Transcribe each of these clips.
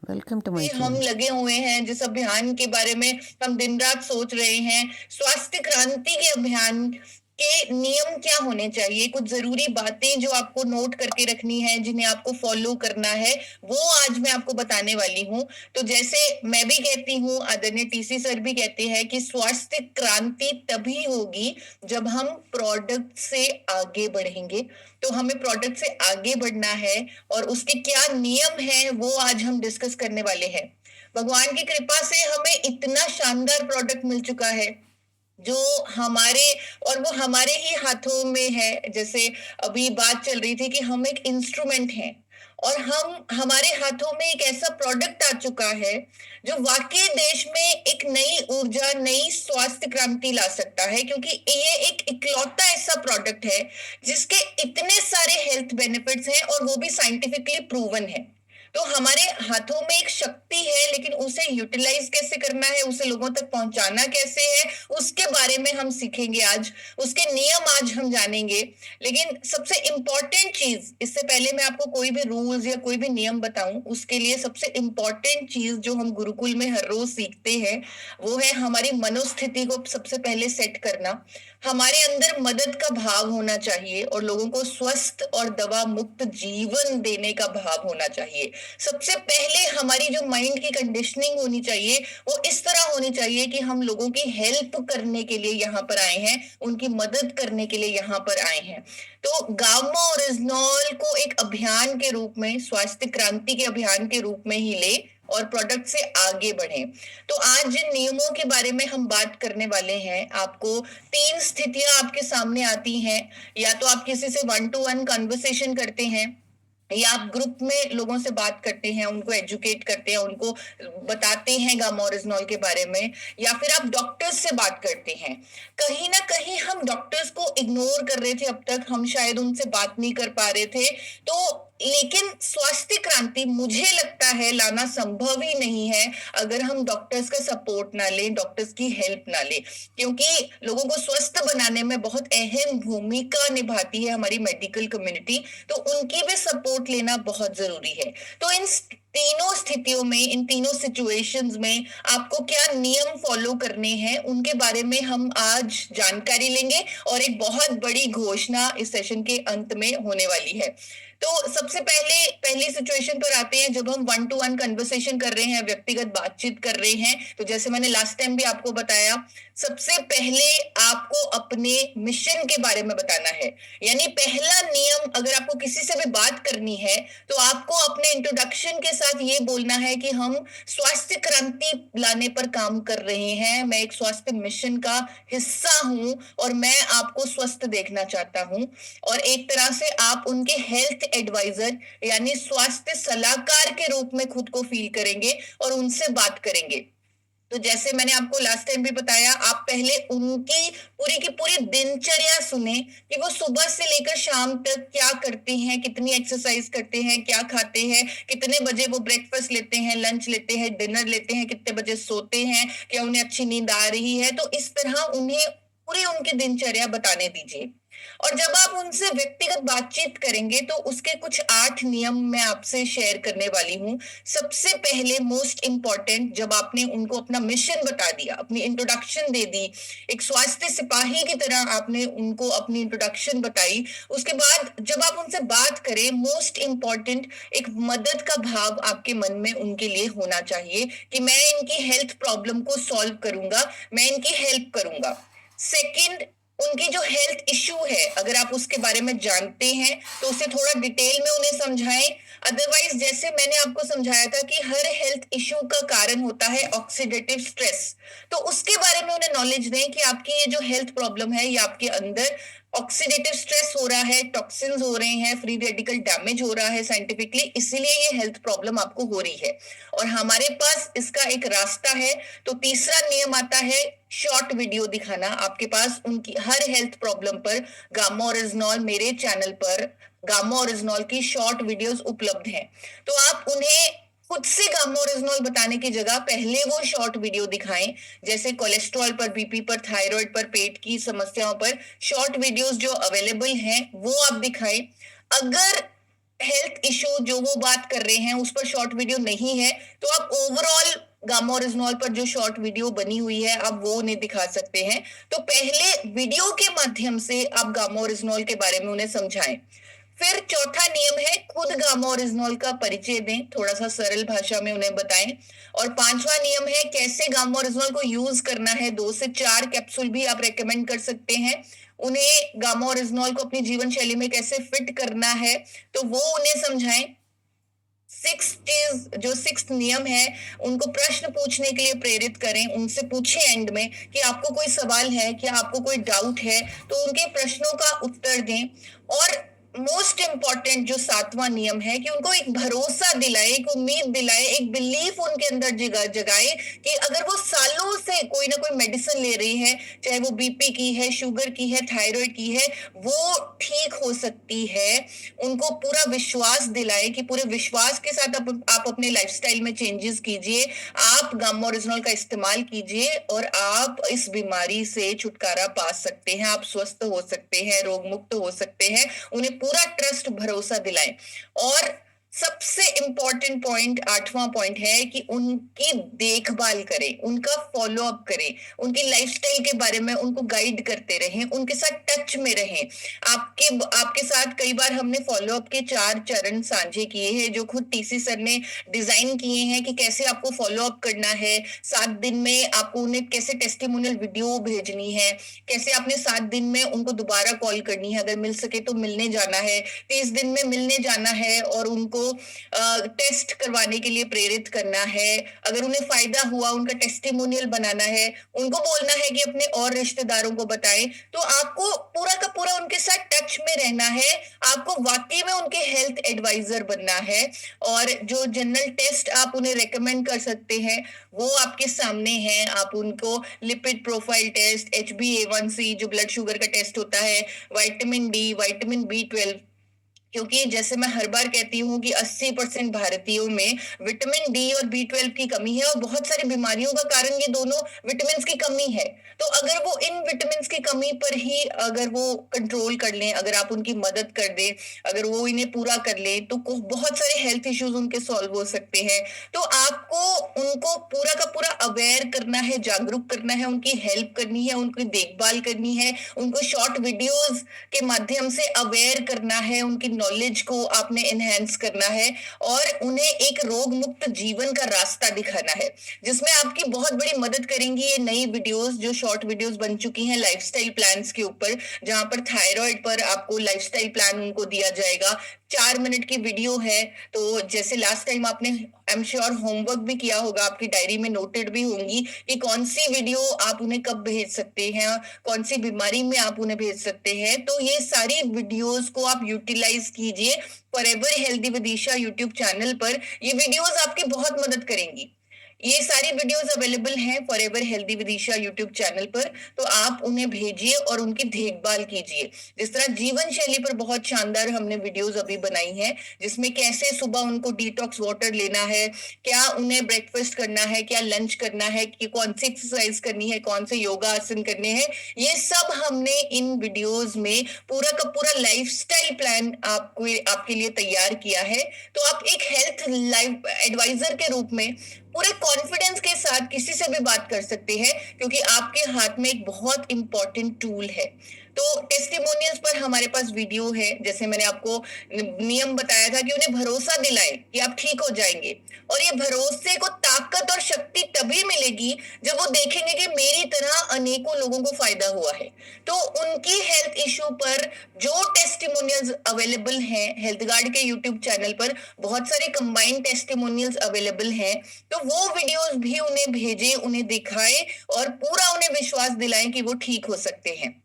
Welcome to my हम channel. लगे हुए हैं, जिस अभियान के बारे में हम दिन रात सोच रहे हैं, स्वास्थ्य क्रांति के अभियान के नियम क्या होने चाहिए, कुछ जरूरी बातें जो आपको नोट करके रखनी है, जिन्हें आपको फॉलो करना है, वो आज मैं आपको बताने वाली हूँ। तो जैसे मैं भी कहती हूँ, आदरणीय टीसी सर भी कहते हैं कि स्वास्थ्य क्रांति तभी होगी जब हम प्रोडक्ट से आगे बढ़ेंगे। तो हमें प्रोडक्ट से आगे बढ़ना है और उसके क्या नियम हैं वो आज हम डिस्कस करने वाले हैं। भगवान की कृपा से हमें इतना शानदार प्रोडक्ट मिल चुका है जो हमारे और वो हमारे ही हाथों में है। जैसे अभी बात चल रही थी कि हम एक इंस्ट्रूमेंट हैं और हम हमारे हाथों में एक ऐसा प्रोडक्ट आ चुका है जो वाकई देश में एक नई ऊर्जा, नई स्वास्थ्य क्रांति ला सकता है, क्योंकि ये एक इकलौता ऐसा प्रोडक्ट है जिसके इतने सारे हेल्थ बेनिफिट्स हैं और वो भी साइंटिफिकली प्रूवन है। तो हमारे हाथों में एक शक्ति है, लेकिन उसे यूटिलाइज कैसे करना है, उसे लोगों तक पहुंचाना कैसे है, उसके बारे में हम सीखेंगे आज। उसके नियम आज हम जानेंगे। लेकिन सबसे इंपॉर्टेंट चीज, इससे पहले मैं आपको कोई भी रूल्स या कोई भी नियम बताऊं, उसके लिए सबसे इंपॉर्टेंट चीज जो हम गुरुकुल में हर रोज सीखते हैं, वो है हमारी मनोस्थिति को सबसे पहले सेट करना। हमारे अंदर मदद का भाव होना चाहिए और लोगों को स्वस्थ और दवा मुक्त जीवन देने का भाव होना चाहिए। सबसे पहले हमारी जो माइंड की कंडीशनिंग होनी चाहिए वो इस तरह होनी चाहिए कि हम लोगों की हेल्प करने के लिए यहाँ पर आए हैं, उनकी मदद करने के लिए यहाँ पर आए हैं। तो गामा ओरिजिनॉल को एक अभियान के रूप में, स्वास्थ्य क्रांति के अभियान के रूप में ही ले और प्रोडक्ट से आगे बढ़े। तो आज जिन नियमों के बारे में हम बात करने वाले हैं, आपको तीन स्थितियां आपके सामने आती हैं। या तो आप किसी से वन टू वन कन्वर्सेशन करते हैं, या आप ग्रुप में लोगों से बात करते हैं, उनको एजुकेट करते हैं, उनको बताते हैं गामा ओरिजिनॉल के बारे में, या फिर आप डॉक्टर्स से बात करते हैं। कहीं ना कहीं हम डॉक्टर्स को इग्नोर कर रहे थे, अब तक हम शायद उनसे बात नहीं कर पा रहे थे। तो लेकिन स्वास्थ्य क्रांति मुझे लगता है लाना संभव ही नहीं है अगर हम डॉक्टर्स का सपोर्ट ना लें, डॉक्टर्स की हेल्प ना लें, क्योंकि लोगों को स्वस्थ बनाने में बहुत अहम भूमिका निभाती है हमारी मेडिकल कम्युनिटी। तो उनकी भी सपोर्ट लेना बहुत जरूरी है। तो इन तीनों स्थितियों में, इन तीनों सिचुएशंस में आपको क्या नियम फॉलो करने हैं, उनके बारे में हम आज जानकारी लेंगे और एक बहुत बड़ी घोषणा इस सेशन के अंत में होने वाली है। तो सबसे पहले पहली सिचुएशन पर आते हैं, जब हम वन टू वन कन्वर्सेशन कर रहे हैं, व्यक्तिगत बातचीत कर रहे हैं। तो जैसे मैंने लास्ट टाइम भी आपको बताया, सबसे पहले आपको अपने मिशन के बारे में बताना है। यानी पहला नियम, अगर आपको किसी से भी बात करनी है तो आपको अपने इंट्रोडक्शन के साथ ये बोलना है कि हम स्वास्थ्य क्रांति लाने पर काम कर रहे हैं, मैं एक स्वास्थ्य मिशन का हिस्सा हूं और मैं आपको स्वस्थ देखना चाहता हूं। और एक तरह से आप उनके हेल्थ एडवाइजर यानी स्वास्थ्य सलाहकार के रूप में खुद को फील करेंगे और उनसे बात करेंगे। तो जैसे मैंने आपको लास्ट टाइम भी बताया, आप पहले उनकी पूरी की पूरी दिनचर्या सुने कि वो सुबह से लेकर शाम तक क्या करते हैं, कितनी एक्सरसाइज करते हैं, क्या खाते हैं, कितने बजे वो ब्रेकफास्ट लेते हैं, लंच लेते हैं, डिनर लेते हैं, कितने बजे सोते हैं, क्या उन्हें अच्छी नींद आ रही है। तो इस तरह उन्हें पूरी उनकी दिनचर्या बताने दीजिए। और जब आप उनसे व्यक्तिगत बातचीत करेंगे तो उसके कुछ 8 नियम मैं आपसे शेयर करने वाली हूँ। सबसे पहले मोस्ट इंपॉर्टेंट, जब आपने उनको अपना मिशन बता दिया, अपनी इंट्रोडक्शन दे दी, एक स्वास्थ्य सिपाही की तरह आपने उनको अपनी इंट्रोडक्शन बताई, उसके बाद जब आप उनसे बात करें, मोस्ट इंपॉर्टेंट एक मदद का भाव आपके मन में उनके लिए होना चाहिए कि मैं इनकी हेल्थ प्रॉब्लम को सॉल्व करूंगा, मैं इनकी हेल्प करूंगा। सेकंड, उनकी जो हेल्थ इश्यू है, अगर आप उसके बारे में जानते हैं तो उसे थोड़ा डिटेल में उन्हें समझाएं। अदरवाइज जैसे मैंने आपको समझाया था कि हर हेल्थ इश्यू का कारण होता है ऑक्सीडेटिव स्ट्रेस, तो उसके बारे में उन्हें नॉलेज दें कि आपकी ये जो हेल्थ प्रॉब्लम है, ये आपके अंदर ऑक्सीडेटिव स्ट्रेस हो रहा है, टॉक्सिन्स हो रहे हैं, फ्री रेडिकल डैमेज हो रहा है साइंटिफिकली, इसीलिए ये हेल्थ प्रॉब्लम आपको हो रही है और हमारे पास इसका एक रास्ता है। तो तीसरा नियम आता है शॉर्ट वीडियो दिखाना। आपके पास उनकी हर हेल्थ प्रॉब्लम पर गामा ओरिजिनॉल, मेरे चैनल पर गामा ओरिजिनॉल की शॉर्ट वीडियोस उपलब्ध हैं। तो आप उन्हें खुद से गामा ओरिजिनॉल बताने की जगह पहले वो शॉर्ट वीडियो दिखाएं। जैसे कोलेस्ट्रॉल पर, बीपी पर, थायराइड पर, पेट की समस्याओं पर शॉर्ट वीडियोस जो अवेलेबल हैं वो आप दिखाएं। अगर हेल्थ इशू जो वो बात कर रहे हैं उस पर शॉर्ट वीडियो नहीं है, तो आप ओवरऑल गामा ओरिजिनॉल पर जो शॉर्ट वीडियो बनी हुई है आप वो उन्हें दिखा सकते हैं। तो पहले वीडियो के माध्यम से आप गामा ओरिजिनॉल के बारे में उन्हें समझाएं। फिर चौथा नियम है, खुद गामा ओरिजिनॉल का परिचय दें, थोड़ा सा सरल भाषा में उन्हें बताएं। और पांचवा नियम है, कैसे गामा ओरिजिनॉल को यूज करना है। 2 से 4 कैप्सूल भी आप रेकमेंड कर सकते हैं। उन्हें गामा ओरिजिनॉल को अपनी जीवन शैली में कैसे फिट करना है तो वो उन्हें समझाएं। सिक्स्थ नियम है, उनको प्रश्न पूछने के लिए प्रेरित करें। उनसे पूछें एंड में कि आपको कोई सवाल है क्या, आपको कोई डाउट है, तो उनके प्रश्नों का उत्तर दें। और मोस्ट इंपॉर्टेंट जो 7वां नियम है कि उनको एक भरोसा दिलाए, एक उम्मीद दिलाए, एक बिलीफ उनके अंदर जगाए कि अगर वो सालों से कोई ना कोई मेडिसिन ले रही है, चाहे वो बीपी की है, शुगर की है, थायराइड की है, वो ठीक हो सकती है। उनको पूरा विश्वास दिलाए कि पूरे विश्वास के साथ आप अपने लाइफस्टाइल में चेंजेस कीजिए, आप गामा ओरिजिनॉल का इस्तेमाल कीजिए और आप इस बीमारी से छुटकारा पा सकते हैं, आप स्वस्थ हो सकते हैं, रोग मुक्त हो सकते हैं। उन्हें पूरा ट्रस्ट, भरोसा दिलाएं। और सबसे इंपॉर्टेंट पॉइंट, 8वां पॉइंट है कि उनकी देखभाल करें, उनका फॉलो अप करें, उनकी लाइफस्टाइल के बारे में उनको गाइड करते रहें, उनके साथ टच में रहें। आपके साथ कई बार हमने फॉलो अप के 4 चरण साझे किए हैं जो खुद टीसी सर ने डिजाइन किए हैं कि कैसे आपको फॉलो अप करना है। 7 दिन में आपको उन्हें कैसे टेस्टिमोनियल वीडियो भेजनी है, कैसे आपने 7 दिन में उनको दोबारा कॉल करनी है, अगर मिल सके तो मिलने जाना है, 30 दिन में मिलने जाना है और उनको टेस्ट करवाने के लिए प्रेरित करना है। अगर उन्हें फायदा हुआ उनका टेस्टिमोनियल बनाना है, उनको बोलना है कि अपने और रिश्तेदारों को बताएं। तो आपको पूरा का पूरा उनके साथ टच में रहना है, आपको वाकई में उनके हेल्थ एडवाइजर बनना है। और जो जनरल टेस्ट आप उन्हें रेकमेंड कर सकते हैं वो आपके सामने है। आप उनको लिपिड प्रोफाइल टेस्ट, HbA1c जो ब्लड शुगर का टेस्ट होता है, विटामिन डी, विटामिन B12, क्योंकि जैसे मैं हर बार कहती हूँ कि 80% भारतीयों में विटामिन डी और B12 की कमी है और बहुत सारी बीमारियों का कारण ये दोनों विटामिन की कमी है। तो अगर वो इन विटामिन की कमी पर ही अगर वो कंट्रोल कर लें, अगर आप उनकी मदद कर दें, अगर वो इन्हें पूरा कर लें तो बहुत सारे हेल्थ इश्यूज उनके सॉल्व हो सकते हैं। तो आपको उनको पूरा का पूरा अवेयर करना है, जागरूक करना है, उनकी हेल्प करनी है, उनकी देखभाल करनी है, उनको शॉर्ट वीडियोस के माध्यम से अवेयर करना है, उनकी नॉलेज को आपने एनहेंस करना है और उन्हें एक रोग मुक्त जीवन का रास्ता दिखाना है, जिसमें आपकी बहुत बड़ी मदद करेंगी ये नई वीडियोस जो शॉर्ट वीडियोस बन चुकी हैं लाइफस्टाइल प्लान्स के ऊपर, जहां पर थायराइड पर आपको लाइफस्टाइल प्लान उनको दिया जाएगा। 4 मिनट की वीडियो है। तो जैसे लास्ट टाइम आपने आई एम श्योर होमवर्क भी किया होगा, आपकी डायरी में नोटेड भी होंगी कि कौन सी वीडियो आप उन्हें कब भेज सकते हैं, कौन सी बीमारी में आप उन्हें भेज सकते हैं। तो ये सारी वीडियोस को आप यूटिलाइज कीजिए forever healthy with Isha YouTube channel पर। ये वीडियोस आपकी बहुत मदद करेंगी। ये सारी वीडियोस अवेलेबल हैं forever healthy with Isha YouTube channel पर, तो आप उन्हें भेजिए और उनकी देखभाल कीजिए। जिस तरह जीवन शैली पर बहुत शानदार हमने वीडियोस अभी बनाई हैं, जिसमें कैसे सुबह उनको डिटॉक्स वाटर लेना है, क्या उन्हें ब्रेकफास्ट करना है, क्या लंच करना है, कि कौन सी एक्सरसाइज करनी है, कौन से योगा आसन करने हैं, ये सब हमने इन वीडियोस में पूरा का पूरा लाइफस्टाइल प्लान आपको आपके लिए तैयार किया है। तो आप एक हेल्थ लाइफ एडवाइजर के रूप में पूरे कॉन्फिडेंस के साथ किसी से भी बात कर सकते हैं, क्योंकि आपके हाथ में एक बहुत इंपॉर्टेंट टूल है। तो टेस्टिमोनियल्स पर हमारे पास वीडियो है, जैसे मैंने आपको नियम बताया था कि उन्हें भरोसा दिलाए कि आप ठीक हो जाएंगे। और ये भरोसे को ताकत और शक्ति तभी मिलेगी जब वो देखेंगे कि मेरी तरह अनेकों लोगों को फायदा हुआ है। तो उनकी हेल्थ इशू पर जो टेस्टिमोनियल्स अवेलेबल हैं हेल्थ गार्ड के यूट्यूब चैनल पर, बहुत सारे कंबाइंड टेस्टिमोनियल्स अवेलेबल हैं। तो वो वीडियोस भी उन्हें भेजें, उन्हें दिखाएं और पूरा उन्हें विश्वास दिलाएं कि वो ठीक हो सकते हैं।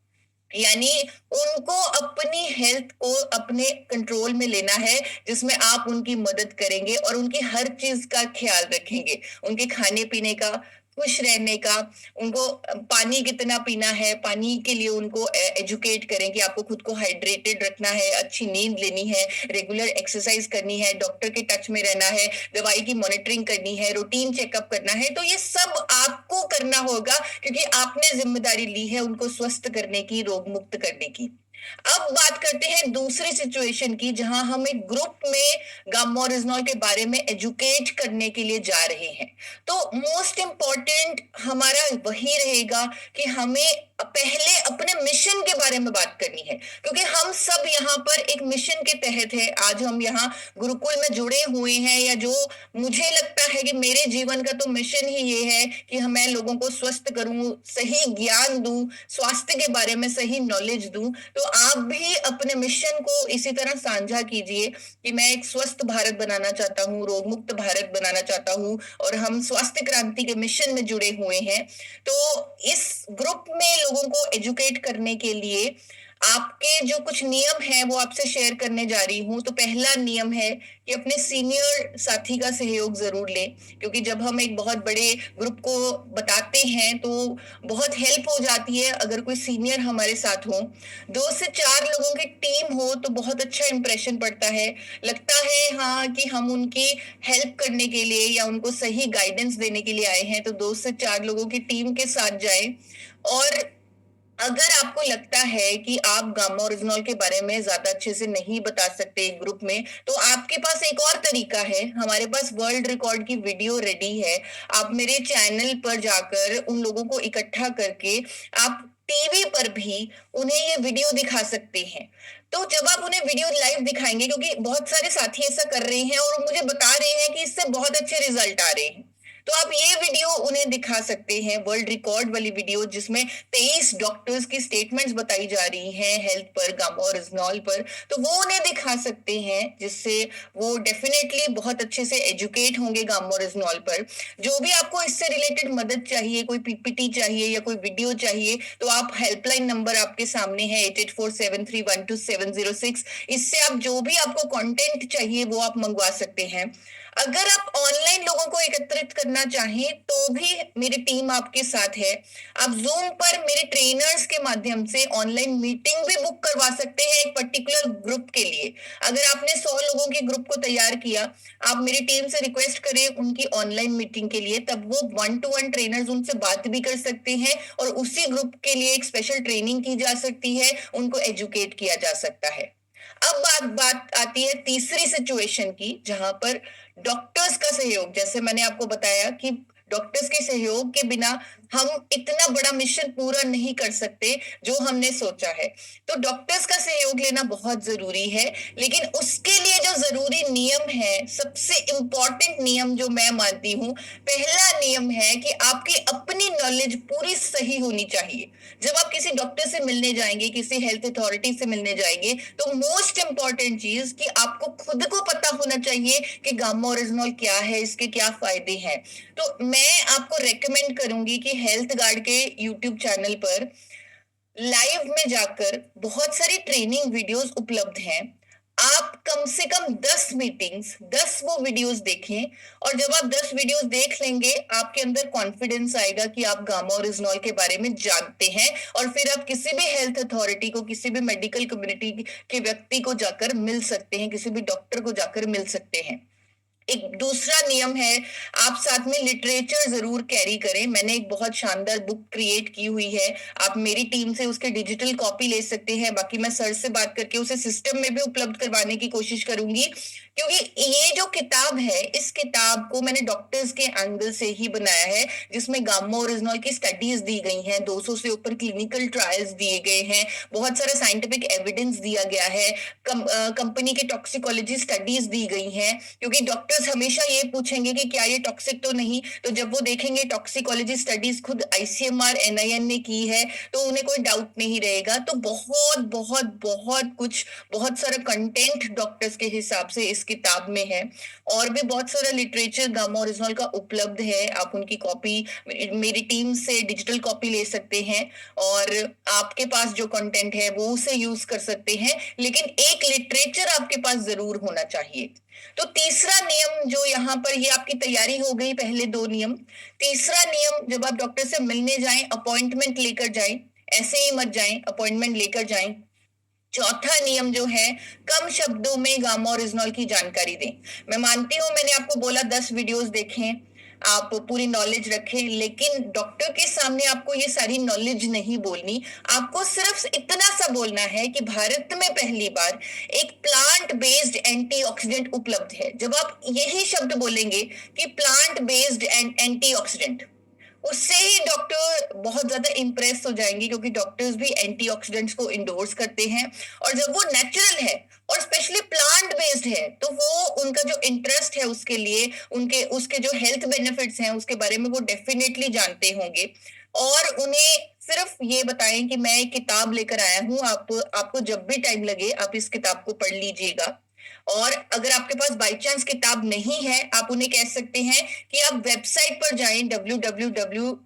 यानी उनको अपनी हेल्थ को अपने कंट्रोल में लेना है, जिसमें आप उनकी मदद करेंगे और उनकी हर चीज का ख्याल रखेंगे, उनके खाने पीने का, खुश रहने का, उनको पानी कितना पीना है, पानी के लिए उनको एजुकेट करें कि आपको खुद को हाइड्रेटेड रखना है, अच्छी नींद लेनी है, रेगुलर एक्सरसाइज करनी है, डॉक्टर के टच में रहना है, दवाई की मॉनिटरिंग करनी है, रूटीन चेकअप करना है। तो ये सब आपको करना होगा क्योंकि आपने जिम्मेदारी ली है उनको स्वस्थ करने की, रोग मुक्त करने की। अब बात करते हैं दूसरी सिचुएशन की, जहां हम एक ग्रुप में गामा ओरिजिनॉल के बारे में एजुकेट करने के लिए जा रहे हैं। तो मोस्ट इम्पोर्टेंट हमारा वही रहेगा कि हमें पहले अपने मिशन के बारे में बात करनी है, क्योंकि हम सब यहाँ पर एक मिशन के तहत है। आज हम यहाँ गुरुकुल में जुड़े हुए हैं, या जो मुझे लगता है कि मेरे जीवन का तो मिशन ही ये है कि मैं लोगों को स्वस्थ करूं, सही ज्ञान दूं, स्वास्थ्य के बारे में सही नॉलेज दूं। तो आप भी अपने मिशन को इसी तरह साझा कीजिए कि मैं एक स्वस्थ भारत बनाना चाहता हूँ, रोग मुक्त भारत बनाना चाहता हूँ, और हम स्वास्थ्य क्रांति के मिशन में जुड़े हुए हैं। तो इस ग्रुप में लोगों को एजुकेट करने के लिए आपके जो कुछ नियम हैं वो आपसे शेयर करने जा रही हूँ। तो पहला नियम है कि अपने सीनियर साथी का सहयोग जरूर लें, क्योंकि जब हम एक बहुत बड़े ग्रुप को बताते हैं तो बहुत हेल्प हो जाती है अगर कोई सीनियर हमारे साथ हो। 2 से 4 लोगों की टीम हो तो बहुत अच्छा इंप्रेशन पड़ता है, लगता है हाँ कि हम उनकी हेल्प करने के लिए या उनको सही गाइडेंस देने के लिए आए हैं। तो 2 से 4 लोगों की टीम के साथ जाएं। और अगर आपको लगता है कि आप गामा ओरिजिनॉल के बारे में ज्यादा अच्छे से नहीं बता सकते एक ग्रुप में, तो आपके पास एक और तरीका है। हमारे पास वर्ल्ड रिकॉर्ड की वीडियो रेडी है। आप मेरे चैनल पर जाकर उन लोगों को इकट्ठा करके आप टीवी पर भी उन्हें ये वीडियो दिखा सकते हैं। तो जब आप उन्हें वीडियो लाइव दिखाएंगे, क्योंकि बहुत सारे साथी ऐसा कर रहे हैं और मुझे बता रहे हैं कि इससे बहुत अच्छे रिजल्ट आ रहे हैं, तो आप ये वीडियो उन्हें दिखा सकते हैं, वर्ल्ड रिकॉर्ड वाली वीडियो जिसमें 23 डॉक्टर्स की स्टेटमेंट्स बताई जा रही हैं हेल्थ पर, गामा ओरिजिनॉल पर। तो वो उन्हें दिखा सकते हैं, जिससे वो डेफिनेटली बहुत अच्छे से एजुकेट होंगे गामा ओरिजिनॉल पर। जो भी आपको इससे रिलेटेड मदद चाहिए, कोई पीपीटी चाहिए या कोई वीडियो चाहिए, तो आप हेल्पलाइन नंबर आपके सामने है 8847312706। इससे आप जो भी आपको कंटेंट चाहिए वो आप मंगवा सकते हैं। अगर आप ऑनलाइन लोगों को एकत्रित करना चाहें तो भी मेरी टीम आपके साथ है। आप जूम पर मेरे ट्रेनर्स के माध्यम से ऑनलाइन मीटिंग भी बुक करवा सकते हैं एक पर्टिकुलर ग्रुप के लिए। अगर आपने 100 लोगों के ग्रुप को तैयार किया, आप मेरी टीम से रिक्वेस्ट करें उनकी ऑनलाइन मीटिंग के लिए, तब वो 1-to-1 ट्रेनर्स उनसे बात भी कर सकते हैं और उसी ग्रुप के लिए एक स्पेशल ट्रेनिंग की जा सकती है, उनको एजुकेट किया जा सकता है। अब बात बात आती है तीसरी सिचुएशन की, जहां पर डॉक्टर्स का सहयोग, जैसे मैंने आपको बताया कि डॉक्टर्स के सहयोग के बिना हम इतना बड़ा मिशन पूरा नहीं कर सकते जो हमने सोचा है। तो डॉक्टर्स का सहयोग लेना बहुत जरूरी है, लेकिन उसके लिए जो जरूरी नियम है, सबसे इंपॉर्टेंट नियम जो मैं मानती हूँ, पहला नियम है कि आपकी अपनी नॉलेज पूरी सही होनी चाहिए। जब आप किसी डॉक्टर से मिलने जाएंगे, किसी हेल्थ अथॉरिटी से मिलने जाएंगे, तो मोस्ट इंपॉर्टेंट चीज कि आपको खुद को पता होना चाहिए कि गामा ओरिजिनॉल क्या है, इसके क्या फायदे हैं। तो मैं आपको रेकमेंड करूंगी कि हेल्थ गार्ड के यूट्यूब चैनल पर लाइव में जाकर बहुत सारी ट्रेनिंग वीडियोस उपलब्ध हैं। आप कम से कम 10 मीटिंग्स, 10 वो वीडियोस देखें, और जब आप 10 वीडियोस देख लेंगे, आपके अंदर कॉन्फिडेंस आएगा कि आप गामा ओरिजिनॉल के बारे में जानते हैं, और फिर आप किसी भी हेल्थ अथॉरिटी को, किसी भी मेडिकल कम्युनिटी के व्यक्ति को जाकर मिल सकते हैं, किसी भी डॉक्टर को जाकर मिल सकते हैं। एक दूसरा नियम है, आप साथ में लिटरेचर जरूर कैरी करें। मैंने एक बहुत शानदार बुक क्रिएट की हुई है, आप मेरी टीम से उसके डिजिटल कॉपी ले सकते हैं। बाकी मैं सर से बात करके उसे सिस्टम में भी उपलब्ध करवाने की कोशिश करूंगी, क्योंकि ये जो किताब है, इस किताब को मैंने डॉक्टर्स के एंगल से ही बनाया है, जिसमें गामा ओरिजिनॉल की स्टडीज दी गई हैं, 200 से ऊपर क्लिनिकल ट्रायल्स दिए गए हैं, बहुत सारा साइंटिफिक एविडेंस दिया गया है, कंपनी के टॉक्सिकोलॉजी स्टडीज दी गई हैं। क्योंकि डॉक्टर्स हमेशा ये पूछेंगे कि क्या ये टॉक्सिक तो नहीं, तो जब वो देखेंगे टॉक्सिकोलॉजी स्टडीज खुद आईसीएमआर एनआईएन ने की है, तो उन्हें कोई डाउट नहीं रहेगा। तो बहुत बहुत बहुत कुछ, बहुत सारा कंटेंट डॉक्टर्स के हिसाब से इस किताब में है, और भी बहुत सारा लिटरेचर गामा ओरिजिनल का उपलब्ध है। आप उनकी कॉपी मेरी टीम से डिजिटल कॉपी ले सकते हैं, और आपके पास जो कंटेंट है वो उसे यूज कर सकते हैं, लेकिन एक लिटरेचर आपके पास जरूर होना चाहिए। तो तीसरा नियम जो यहाँ पर, ये आपकी तैयारी हो गई, पहले 2 नियम। तीसरा नियम, जब आप डॉक्टर से मिलने जाएं, अपॉइंटमेंट लेकर जाएं, ऐसे ही मत जाएं, अपॉइंटमेंट लेकर जाएं। चौथा नियम जो है, कम शब्दों में गामा ओरिजिनॉल की जानकारी दें। मैं मानती हूं, मैंने आपको बोला 10 वीडियोस देखें, आप पूरी नॉलेज रखें, लेकिन डॉक्टर के सामने आपको ये सारी नॉलेज नहीं बोलनी। आपको सिर्फ इतना सा बोलना है कि भारत में पहली बार एक प्लांट बेस्ड एंटीऑक्सीडेंट उपलब्ध है। जब आप यही शब्द बोलेंगे कि प्लांट बेस्ड एंटीऑक्सीडेंट, उससे ही डॉक्टर बहुत ज्यादा इंप्रेस हो जाएंगे, क्योंकि डॉक्टर्स भी एंटीऑक्सीडेंट्स को इंडोर्स करते हैं। और जब वो नेचुरल है और स्पेशली प्लांट बेस्ड है, तो वो उनका जो इंटरेस्ट है उसके लिए, उनके उसके जो हेल्थ बेनिफिट्स हैं उसके बारे में वो डेफिनेटली जानते होंगे। और उन्हें सिर्फ ये बताएं कि मैं एक किताब लेकर आया हूँ, आपको जब भी टाइम लगे आप इस किताब को पढ़ लीजिएगा। और अगर आपके पास बाई चांस किताब नहीं है, आप उन्हें कह सकते हैं कि आप वेबसाइट पर जाएं www.orisnol.in।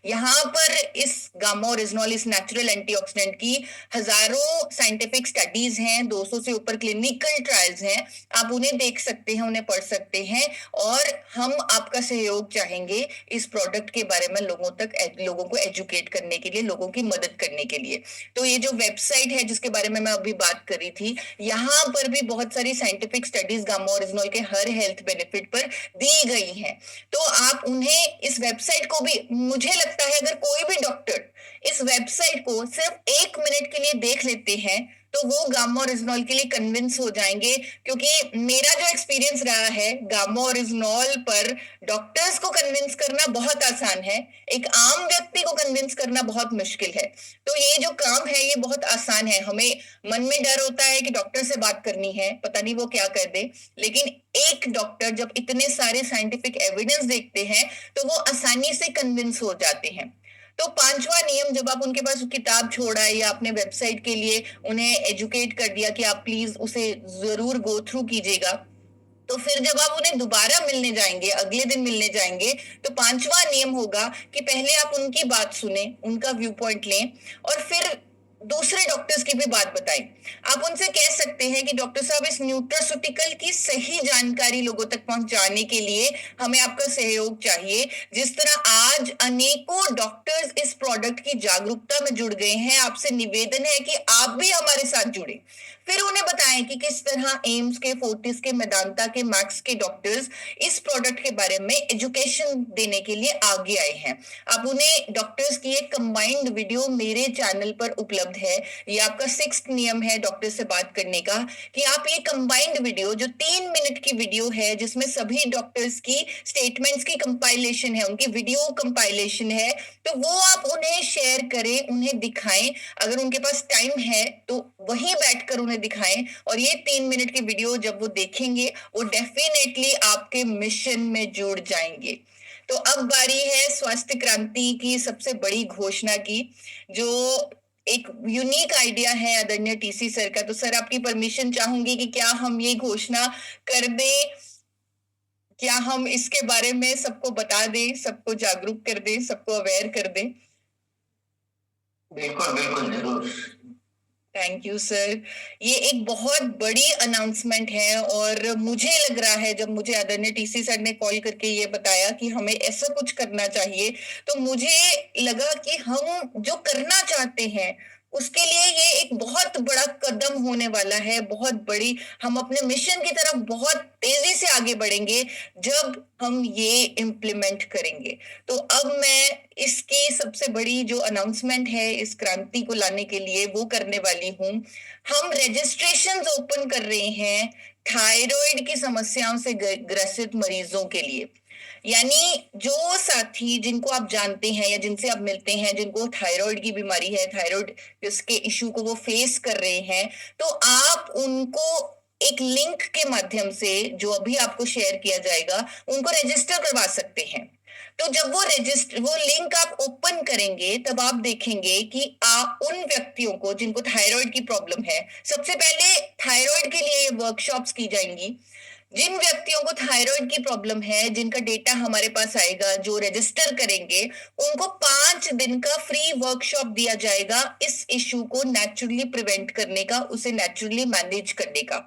यहाँ पर इस गामा ओरिजिनॉल, इस नेचुरल एंटीऑक्सीडेंट की हजारों साइंटिफिक स्टडीज हैं, 200 से ऊपर क्लिनिकल ट्रायल्स हैं। आप उन्हें देख सकते हैं, उन्हें पढ़ सकते हैं। और हम आपका सहयोग चाहेंगे इस प्रोडक्ट के बारे में लोगों को एजुकेट करने के लिए, लोगों की मदद करने के लिए। तो ये जो वेबसाइट है जिसके बारे में मैं अभी बात कर रही थी, यहाँ पर भी बहुत सारी साइंटिफिक स्टडीज गामा ओरिजिनॉल के हर हेल्थ बेनिफिट पर दी गई हैं। तो आप उन्हें इस वेबसाइट को भी, मुझे लगता है अगर कोई भी डॉक्टर इस वेबसाइट को सिर्फ 1 मिनट के लिए देख लेते हैं तो वो गामा ओरिजिनॉल के लिए कन्विंस हो जाएंगे। क्योंकि मेरा जो एक्सपीरियंस रहा है, गामा ओरिजिनॉल पर डॉक्टर्स को कन्विंस करना बहुत आसान है, एक आम व्यक्ति को कन्विंस करना बहुत मुश्किल है। तो ये जो काम है ये बहुत आसान है। हमें मन में डर होता है कि डॉक्टर से बात करनी है, पता नहीं वो क्या कर दे, लेकिन एक डॉक्टर जब इतने सारे साइंटिफिक एविडेंस देखते हैं तो वो आसानी से कन्विंस हो जाते हैं। तो पांचवा नियम, जब आप उनके पास किताब छोड़ा है या अपने वेबसाइट के लिए उन्हें एजुकेट कर दिया कि आप प्लीज उसे जरूर गो थ्रू कीजिएगा, तो फिर जब आप उन्हें दोबारा मिलने जाएंगे, अगले दिन मिलने जाएंगे, तो पांचवा नियम होगा कि पहले आप उनकी बात सुने, उनका व्यू पॉइंट लें और फिर दूसरे डॉक्टर्स की भी बात बताएं। आप उनसे कह सकते हैं कि डॉक्टर साहब, इस न्यूट्रास्यूटिकल की सही जानकारी लोगों तक पहुंचाने के लिए हमें आपका सहयोग चाहिए। जिस तरह आज अनेकों डॉक्टर्स इस प्रोडक्ट की जागरूकता में जुड़ गए हैं, आपसे निवेदन है कि आप भी हमारे साथ जुड़े। फिर उन्हें बताएं कि किस तरह एम्स के, फोर्टिस के, मेदांता के, मैक्स के डॉक्टर्स इस प्रोडक्ट के बारे में एजुकेशन देने के लिए आगे आए हैं। आप उन्हें डॉक्टर्स की एक कंबाइंड वीडियो मेरे चैनल पर उपलब्ध है। ये आपका 6th नियम है डॉक्टर से बात करने का, कि आप ये कंबाइंड वीडियो, जो 3 मिनट की वीडियो है जिसमें सभी डॉक्टर्स की स्टेटमेंट्स की कंपाइलेशन है, उनकी वीडियो कंपाइलेशन है, तो वो आप उन्हें शेयर करें, उन्हें दिखाएं। अगर उनके पास टाइम है तो वहीं बैठकर उन्हें दिखाएं। और ये 3 मिनट की वीडियो जब वो देखेंगे, वो डेफिनेटली आपके मिशन में जुड़ जाएंगे। तो अब बारी है स्वास्थ्य क्रांति की सबसे बड़ी घोषणा की, जो एक यूनिक आइडिया है आदरणीय टीसी सर का। तो सर, आपकी परमिशन चाहूंगी कि क्या हम ये घोषणा कर दें, क्या हम इसके बारे में सबको बता दें, सबको जागरूक कर दें, सबको अवेयर कर दें? बिल्कुल बिल्कुल, जरूर। Thank you sir. ये एक बहुत बड़ी अनाउंसमेंट है और मुझे लग रहा है, जब मुझे आदरणीय टीसी सर ने कॉल करके ये बताया कि हमें ऐसा कुछ करना चाहिए, तो मुझे लगा कि हम जो करना चाहते हैं उसके लिए ये एक बहुत बड़ा कदम होने वाला है, बहुत बड़ी, हम अपने मिशन की तरफ बहुत तेजी से आगे बढ़ेंगे जब हम ये इम्प्लीमेंट करेंगे। तो अब मैं इसकी सबसे बड़ी जो अनाउंसमेंट है इस क्रांति को लाने के लिए वो करने वाली हूँ। हम रजिस्ट्रेशन ओपन कर रहे हैं थायराइड की समस्याओं से ग्रसित मरीजों के लिए। यानी जो साथी जिनको आप जानते हैं या जिनसे आप मिलते हैं, जिनको थायराइड की बीमारी है, थायराइड जिसके इशू को वो फेस कर रहे हैं, तो आप उनको एक लिंक के माध्यम से, जो अभी आपको शेयर किया जाएगा, उनको रजिस्टर करवा सकते हैं। तो जब वो लिंक आप ओपन करेंगे, तब आप देखेंगे कि उन व्यक्तियों को जिनको थायराइड की प्रॉब्लम है, सबसे पहले थायराइड के लिए वर्कशॉप्स की जाएंगी। जिन व्यक्तियों को थायराइड की प्रॉब्लम है, जिनका डेटा हमारे पास आएगा, जो रजिस्टर करेंगे, उनको 5 दिन का फ्री वर्कशॉप दिया जाएगा इस इशू को नेचुरली प्रिवेंट करने का, उसे नेचुरली मैनेज करने का।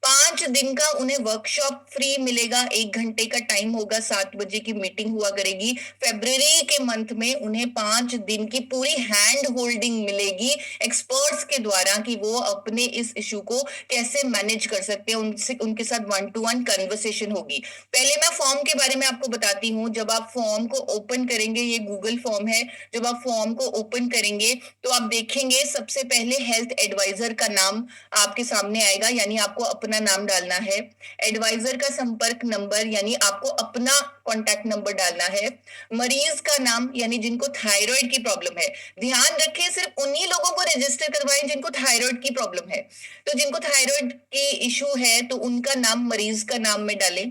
5 दिन का उन्हें वर्कशॉप फ्री मिलेगा, 1 घंटे का टाइम होगा, 7 बजे की मीटिंग हुआ करेगी। फरवरी के मंथ में उन्हें 5 दिन की पूरी हैंड होल्डिंग मिलेगी एक्सपर्ट्स के द्वारा कि वो अपने इस इशू को कैसे मैनेज कर सकते हैं। उनसे उनके साथ 1 टू 1 कन्वर्सेशन होगी। पहले मैं फॉर्म के बारे में आपको बताती हूँ। जब आप फॉर्म को ओपन करेंगे, ये गूगल फॉर्म है, जब आप फॉर्म को ओपन करेंगे तो आप देखेंगे सबसे पहले हेल्थ एडवाइजर का नाम आपके सामने आएगा, यानी आपको अपना नाम डालना है। एडवाइजर का संपर्क नंबर, यानी आपको अपना कॉन्टैक्ट नंबर डालना है। मरीज का नाम, यानी जिनको थायराइड की प्रॉब्लम है। ध्यान रखें, सिर्फ उन्हीं लोगों को रजिस्टर करवाएं जिनको थायराइड की प्रॉब्लम है। तो जिनको थायराइड की इशू है तो उनका नाम मरीज का नाम में डालें।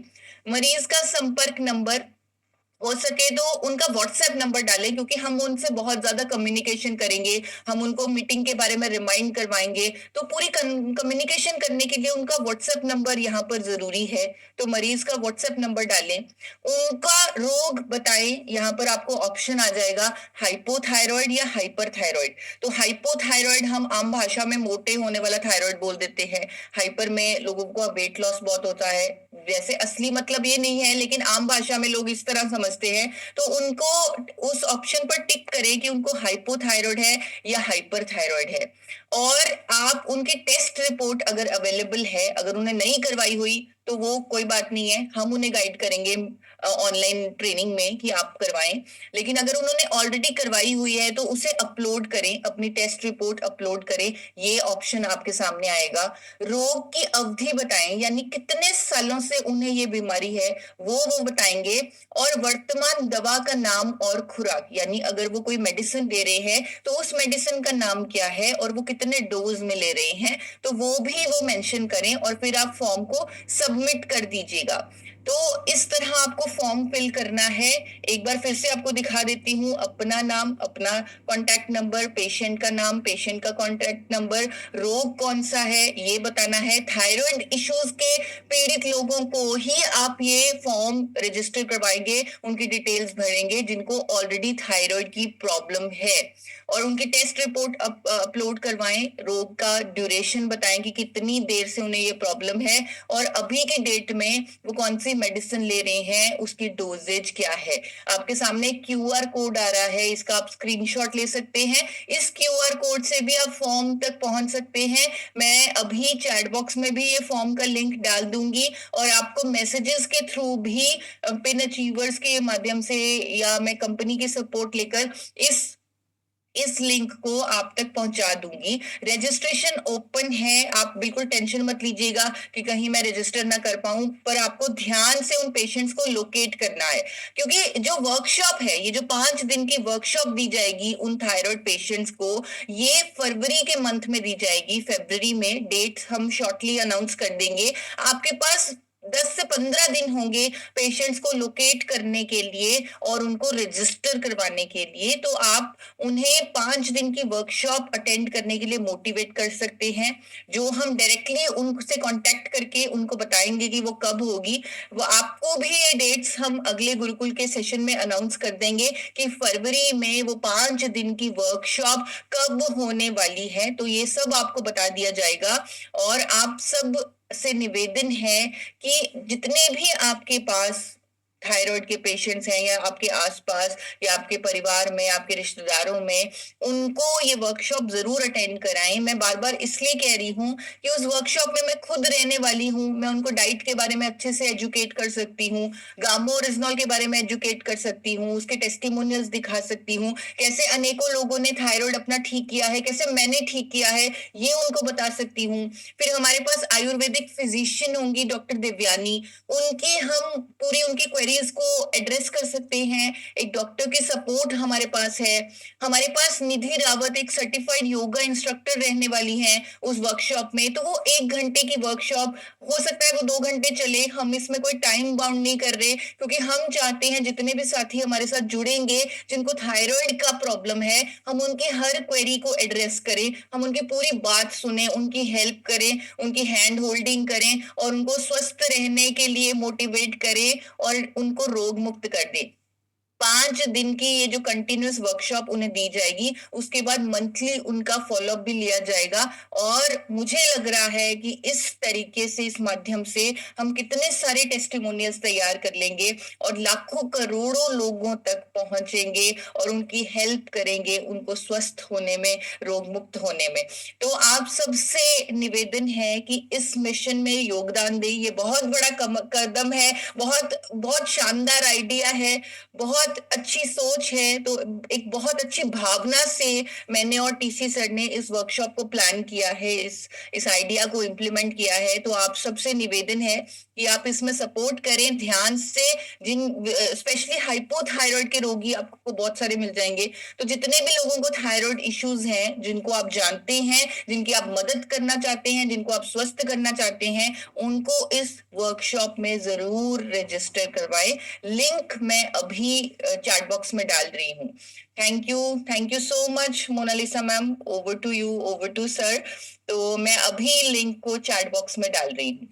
मरीज का संपर्क नंबर, हो सके तो उनका व्हाट्सएप नंबर डालें, क्योंकि हम उनसे बहुत ज्यादा कम्युनिकेशन करेंगे, हम उनको मीटिंग के बारे में रिमाइंड करवाएंगे, तो पूरी कम्युनिकेशन करने के लिए उनका व्हाट्सएप नंबर यहाँ पर जरूरी है। तो मरीज का व्हाट्सएप नंबर डालें। उनका रोग बताएं, यहाँ पर आपको ऑप्शन आ जाएगा हाइपोथायरॉइड या हाइपरथायरॉइड। तो हाइपोथायरॉइड हम आम भाषा में मोटे होने वाला थायराइड बोल देते हैं। हाइपर में लोगों को वेट लॉस बहुत होता है, वैसे असली मतलब ये नहीं है, लेकिन आम भाषा में लोग इस तरह समझते हैं। तो उनको उस ऑप्शन पर टिक करें कि उनको हाइपोथायरॉइड है या हाइपरथायरॉइड है। और आप उनके टेस्ट रिपोर्ट अगर अवेलेबल है, अगर उन्हें नहीं करवाई हुई तो वो कोई बात नहीं है, हम उन्हें गाइड करेंगे ऑनलाइन ट्रेनिंग में कि आप करवाएं। लेकिन अगर उन्होंने ऑलरेडी करवाई हुई है तो उसे अपलोड करें, अपनी टेस्ट रिपोर्ट अपलोड करें, ये ऑप्शन आपके सामने आएगा। रोग की अवधि बताएं, यानी कितने सालों से उन्हें ये बीमारी है वो बताएंगे। और वर्तमान दवा का नाम और खुराक, यानी अगर वो कोई मेडिसिन दे रहे हैं तो उस मेडिसिन का नाम क्या है और वो कितने डोज में ले रहे हैं, तो वो भी वो मेंशन करें और फिर आप फॉर्म को सबमिट कर दीजिएगा। तो इस तरह आपको फॉर्म फिल करना है। एक बार फिर से आपको दिखा देती हूँ। अपना नाम, अपना कॉन्टैक्ट नंबर, पेशेंट का नाम, पेशेंट का कॉन्टैक्ट नंबर, रोग कौन सा है ये बताना है। थायराइड इश्यूज के पीड़ित लोगों को ही आप ये फॉर्म रजिस्टर करवाएंगे, उनकी डिटेल्स भरेंगे जिनको ऑलरेडी थायराइड की प्रॉब्लम है। और उनकी टेस्ट रिपोर्ट अपलोड करवाएं। रोग का ड्यूरेशन बताएं कि कितनी देर से उन्हें ये प्रॉब्लम है और अभी के डेट में वो कौन सी मेडिसिन ले रहे हैं, उसकी डोजेज क्या है। आपके सामने क्यूआर कोड आ रहा है, इसका आप स्क्रीनशॉट ले सकते हैं। इस क्यूआर कोड से भी आप फॉर्म तक पहुंच सकते हैं। मैं अभी चैट बॉक्स में भी ये फॉर्म का लिंक डाल दूंगी और आपको मैसेजेस के थ्रू भी पिन अचीवर्स के माध्यम से या मैं कंपनी की सपोर्ट लेकर इस लिंक को आप तक पहुंचा दूंगी। रजिस्ट्रेशन ओपन है, आप बिल्कुल टेंशन मत लीजिएगा कि कहीं मैं रजिस्टर ना कर पाऊं, पर आपको ध्यान से उन पेशेंट्स को लोकेट करना है, क्योंकि जो वर्कशॉप है, ये जो 5 दिन की वर्कशॉप दी जाएगी उन थायराइड पेशेंट्स को, ये फरवरी के मंथ में दी जाएगी। फरवरी में डेट हम शॉर्टली अनाउंस कर देंगे। आपके पास 10 से 15 दिन होंगे पेशेंट्स को लोकेट करने के लिए और उनको रजिस्टर करवाने के लिए। तो आप उन्हें 5 दिन की वर्कशॉप अटेंड करने के लिए मोटिवेट कर सकते हैं। जो हम डायरेक्टली उनसे कांटेक्ट करके उनको बताएंगे कि वो कब होगी, वो आपको भी ये डेट्स हम अगले गुरुकुल के सेशन में अनाउंस कर देंगे कि फरवरी में वो 5 दिन की वर्कशॉप कब होने वाली है। तो ये सब आपको बता दिया जाएगा। और आप सब से निवेदन है कि जितने भी आपके पास थायराइड के पेशेंट्स हैं या आपके आसपास या आपके परिवार में, आपके रिश्तेदारों में, उनको ये वर्कशॉप जरूर अटेंड कराएं। मैं बार बार इसलिए कह रही हूँ कि उस वर्कशॉप में मैं खुद रहने वाली हूँ। मैं उनको डाइट के बारे में अच्छे से एजुकेट कर सकती हूँ, गामो ओरिजिनल के बारे में एजुकेट कर सकती हूँ, उसके टेस्टिमोनियल्स दिखा सकती हूँ, कैसे अनेकों लोगों ने थायराइड अपना ठीक किया है, कैसे मैंने ठीक किया है, ये उनको बता सकती हूँ। फिर हमारे पास आयुर्वेदिक फिजिशियन होंगी डॉक्टर देवयानी, उनकी हम पूरी उनकी क्वेरीज को एड्रेस कर सकते हैं। एक डॉक्टर की सपोर्ट हमारे पास है। हमारे पास निधि रावत एक सर्टिफाइड योगा इंस्ट्रक्टर रहने वाली हैं उस वर्कशॉप में। तो वो 1 घंटे की वर्कशॉप, हो सकता है वो 2 घंटे चले, हम इसमें कोई टाइम बाउंड नहीं कर रहे, क्योंकि हम चाहते हैं जितने भी साथी हमारे साथ जुड़ेंगे जिनको थायराइड का प्रॉब्लम है, हम उनकी हर क्वेरी को एड्रेस करें, हम उनकी पूरी बात सुने, उनकी हेल्प करें, उनकी हैंड होल्डिंग करें और उनको स्वस्थ रहने के लिए मोटिवेट करें और उनको रोग मुक्त कर दें। 5 दिन की ये जो कंटिन्यूअस वर्कशॉप उन्हें दी जाएगी, उसके बाद मंथली उनका फॉलोअप भी लिया जाएगा। और मुझे लग रहा है कि इस तरीके से, इस माध्यम से हम कितने सारे टेस्टिमोनियल्स तैयार कर लेंगे और लाखों करोड़ों लोगों तक पहुंचेंगे और उनकी हेल्प करेंगे, उनको स्वस्थ होने में, रोग मुक्त होने में। तो आप सबसे निवेदन है कि इस मिशन में योगदान दें। ये बहुत बड़ा कदम है, बहुत बहुत शानदार आइडिया है, बहुत अच्छी सोच है। तो एक बहुत अच्छी भावना से मैंने और टीसी सर ने इस वर्कशॉप को प्लान किया है, इस आइडिया को इम्प्लीमेंट किया है। तो आप सबसे निवेदन है कि आप इसमें सपोर्ट करें ध्यान से। जिन स्पेशली हाइपोथायराइड के रोगी आपको बहुत सारे मिल जाएंगे। तो जितने भी लोगों को थायराइड इश्यूज हैं, जिनको आप जानते हैं, जिनकी आप मदद करना चाहते हैं, जिनको आप स्वस्थ करना चाहते हैं, उनको इस वर्कशॉप में जरूर रजिस्टर करवाएं। लिंक मैं अभी चैट बॉक्स में डाल रही हूँ। Thank you so much Monalisa ma'am. Over to you, over to sir. तो मैं अभी लिंक को चैट बॉक्स में डाल रही हूँ।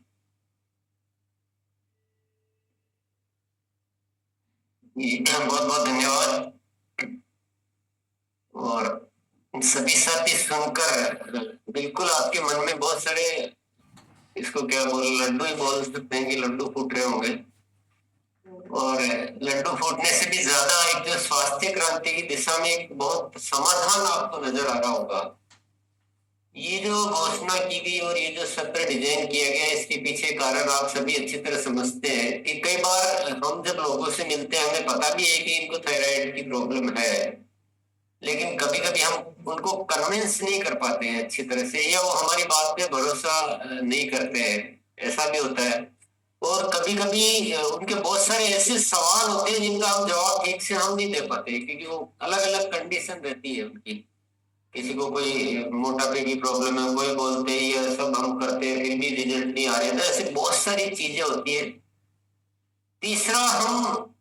बहुत बहुत धन्यवाद। और सभी साथी सुनकर बिल्कुल आपके मन में बहुत सारे, इसको क्या लड्डू ही बोल सकते हैं कि लड्डू फूट रहे होंगे। और लड्डू फूटने से भी ज्यादा एक जो स्वास्थ्य क्रांति की दिशा में एक बहुत समाधान आपको नजर आ रहा होगा। ये जो घोषणा की गई और ये जो सत्र डिजाइन किया गया, इसके पीछे कारण आप सभी अच्छी तरह समझते हैं कि कई बार हम जब लोगों से मिलते हैं, हमें पता भी है कि इनको थायराइड की प्रॉब्लम है, लेकिन कभी कभी हम उनको कन्विंस नहीं कर पाते हैं अच्छी तरह से, या वो हमारी बात पे भरोसा नहीं करते हैं, ऐसा भी होता है। और कभी कभी उनके बहुत सारे ऐसे सवाल होते हैं जिनका हम जवाब ठीक से हम नहीं दे पाते, क्योंकि वो अलग अलग कंडीशन रहती है उनकी। किसी को कोई मोटापे की प्रॉब्लम है, कोई बोलते हैं ये सब हम करते हैं फिर भी रिजल्ट नहीं आ रहे, तो ऐसे बहुत सारी चीजें होती है। तीसरा, हम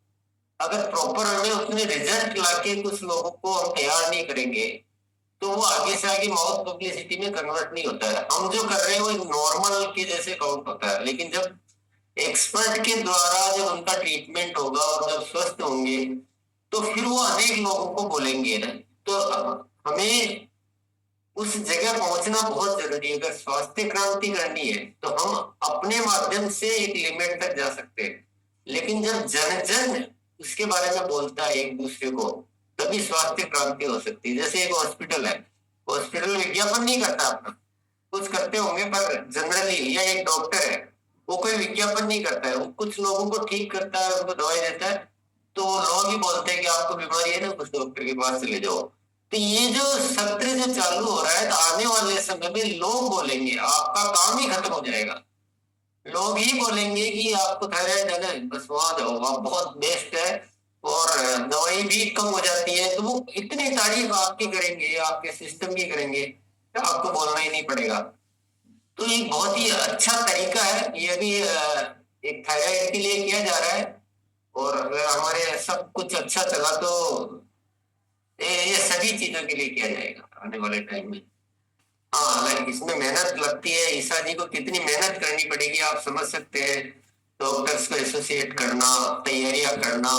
अगर प्रॉपर हमें उसमें रिजल्ट लाके कुछ लोगों को हम तैयार नहीं करेंगे, तो वो आगे से आगे माउथ पब्लिसिटी में कन्वर्ट नहीं होता है। हम जो कर रहे हैं वो नॉर्मल के जैसे काउंट होता है, लेकिन जब एक्सपर्ट के द्वारा जब उनका ट्रीटमेंट होगा और जब स्वस्थ होंगे, तो फिर वो अनेक लोगों को बोलेंगे ना। तो हमें उस जगह पहुंचना बहुत जरूरी है। अगर स्वास्थ्य क्रांति करनी है तो हम अपने माध्यम से एक लिमिट तक जा सकते हैं, लेकिन जब जन जन उसके बारे में बोलता है एक दूसरे को, तभी स्वास्थ्य क्रांति हो सकती है। जैसे एक हॉस्पिटल है, हॉस्पिटल विज्ञापन नहीं करता अपना, कुछ करते होंगे पर जनरली, या एक डॉक्टर है, वो कोई विज्ञापन नहीं करता है, वो कुछ लोगों को ठीक करता है, उनको दवाई देता है, तो लोग ही बोलते हैं कि आपको बीमारी है ना, कुछ डॉक्टर के पास चले जाओ। तो ये जो सत्र जो चालू हो रहा है, तो आने वाले समय में लोग बोलेंगे, आपका काम ही खत्म हो जाएगा। लोग ही बोलेंगे कि आपको थायराइड है ना, बस वहां जाओ, आप बहुत बेस्ट है, और दवाई भी कम हो जाती है। तो वो इतनी तारीफ आपकी करेंगे, आपके सिस्टम की करेंगे, तो आपको बोलना ही नहीं पड़ेगा। तो ये बहुत ही अच्छा तरीका है। ये भी एक थायराइड के लिए किया जा रहा है, और अगर हमारे सब कुछ अच्छा चला तो ये सभी चीजों के लिए किया जाएगा आने वाले टाइम में। हाँ, इसमें मेहनत लगती है। ईसा जी को कितनी मेहनत करनी पड़ेगी आप समझ सकते हैं। डॉक्टर्स को एसोसिएट करना, तैयारियां करना,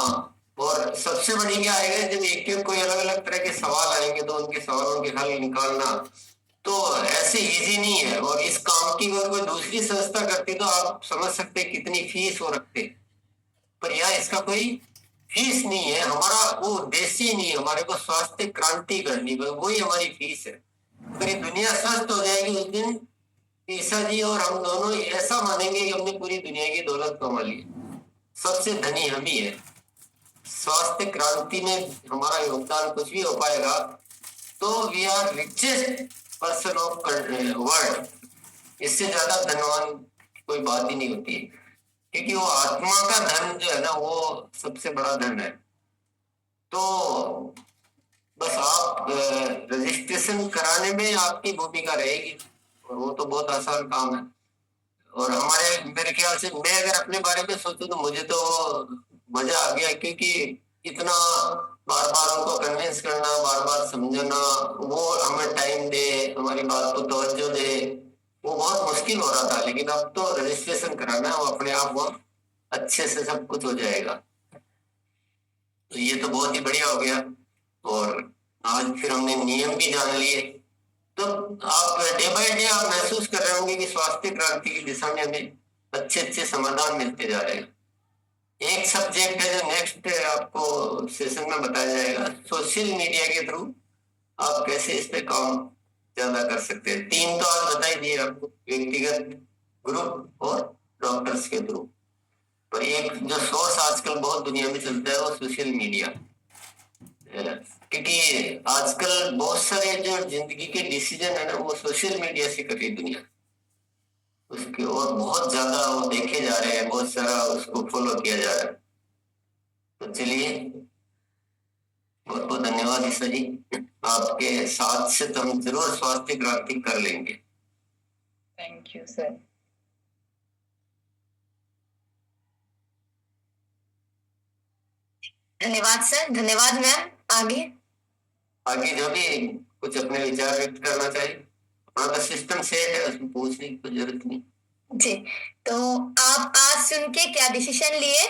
और सबसे बड़ी क्या आएगा, जब एक एक कोई अलग अलग तरह के सवाल आएंगे तो उनके सवालों के हल निकालना तो ऐसे इजी नहीं है। और इस काम की अगर कोई दूसरी संस्था करती तो आप समझ सकते कितनी फीस वो रखते, पर यहाँ इसका कोई फीस नहीं है। हमारा वो उद्देश्य ही नहीं है, हमारे को स्वास्थ्य क्रांति करनी, वही हमारी फीस है। अगर ये दुनिया स्वस्थ हो जाएगी उस दिन ईसा जी और हम दोनों ऐसा मानेंगे कि हमने पूरी दुनिया की दौलत कमा ली, सबसे धनी हम ही है। स्वास्थ्य क्रांति में हमारा योगदान कुछ भी हो पाएगा तो we are richest person of world. इससे ज्यादा धनवान कोई बात ही नहीं होती, क्योंकि वो आत्मा का धन जो है ना, वो सबसे बड़ा धन है। तो बस आप रजिस्ट्रेशन कराने में आपकी भूमिका रहेगी, और वो तो बहुत आसान काम है। और हमारे, मेरे ख्याल से, मैं अगर अपने बारे में सोचूं तो मुझे तो मजा आ गया, क्योंकि इतना बार बार उनको कन्विंस करना, बार बार समझाना, वो हमें टाइम दे, हमारी बात को तवज्जो दे, वो बहुत मुश्किल हो रहा था। लेकिन अब तो रजिस्ट्रेशन कराना, वो अपने आप वो अच्छे से सब कुछ हो जाएगा। तो ये तो बहुत ही बढ़िया हो गया। और आज फिर हमने नियम भी जान लिए, तो आप डे बाय डे आप महसूस कर रहे होंगे कि स्वास्थ्य क्रांति की दिशा में हमें अच्छे अच्छे समाधान मिलते जा रहे हैं। एक सब्जेक्ट है जो नेक्स्ट आपको सेशन में बताया जाएगा, सोशल मीडिया के थ्रू आप कैसे इस पे काम ज्यादा कर सकते हैं। 3 तो आज बता ही दिए आपको, व्यक्तिगत, ग्रुप और डॉक्टर्स के थ्रू। पर एक जो सोर्स आजकल बहुत दुनिया में चलता है वो सोशल मीडिया, क्योंकि आजकल बहुत सारे जो जिंदगी के डिसीजन है ना वो सोशल मीडिया से कर रही दुनिया उसके, और बहुत ज्यादा वो देखे जा रहे हैं, बहुत सारा उसको फॉलो किया जा रहा है। तो चलिए, बहुत बहुत धन्यवाद ईसा जी, आपके साथ से तो हम जरूर स्वास्थ्य क्रांति कर लेंगे। Thank you sir. धन्यवाद सर, धन्यवाद मैम। आगे जो भी कुछ अपने विचार व्यक्त करना चाहिए, अपना सिस्टम सेट है, उसमें पूछने की कोई जरूरत नहीं जी। तो आप आज सुन के क्या डिसीजन लिए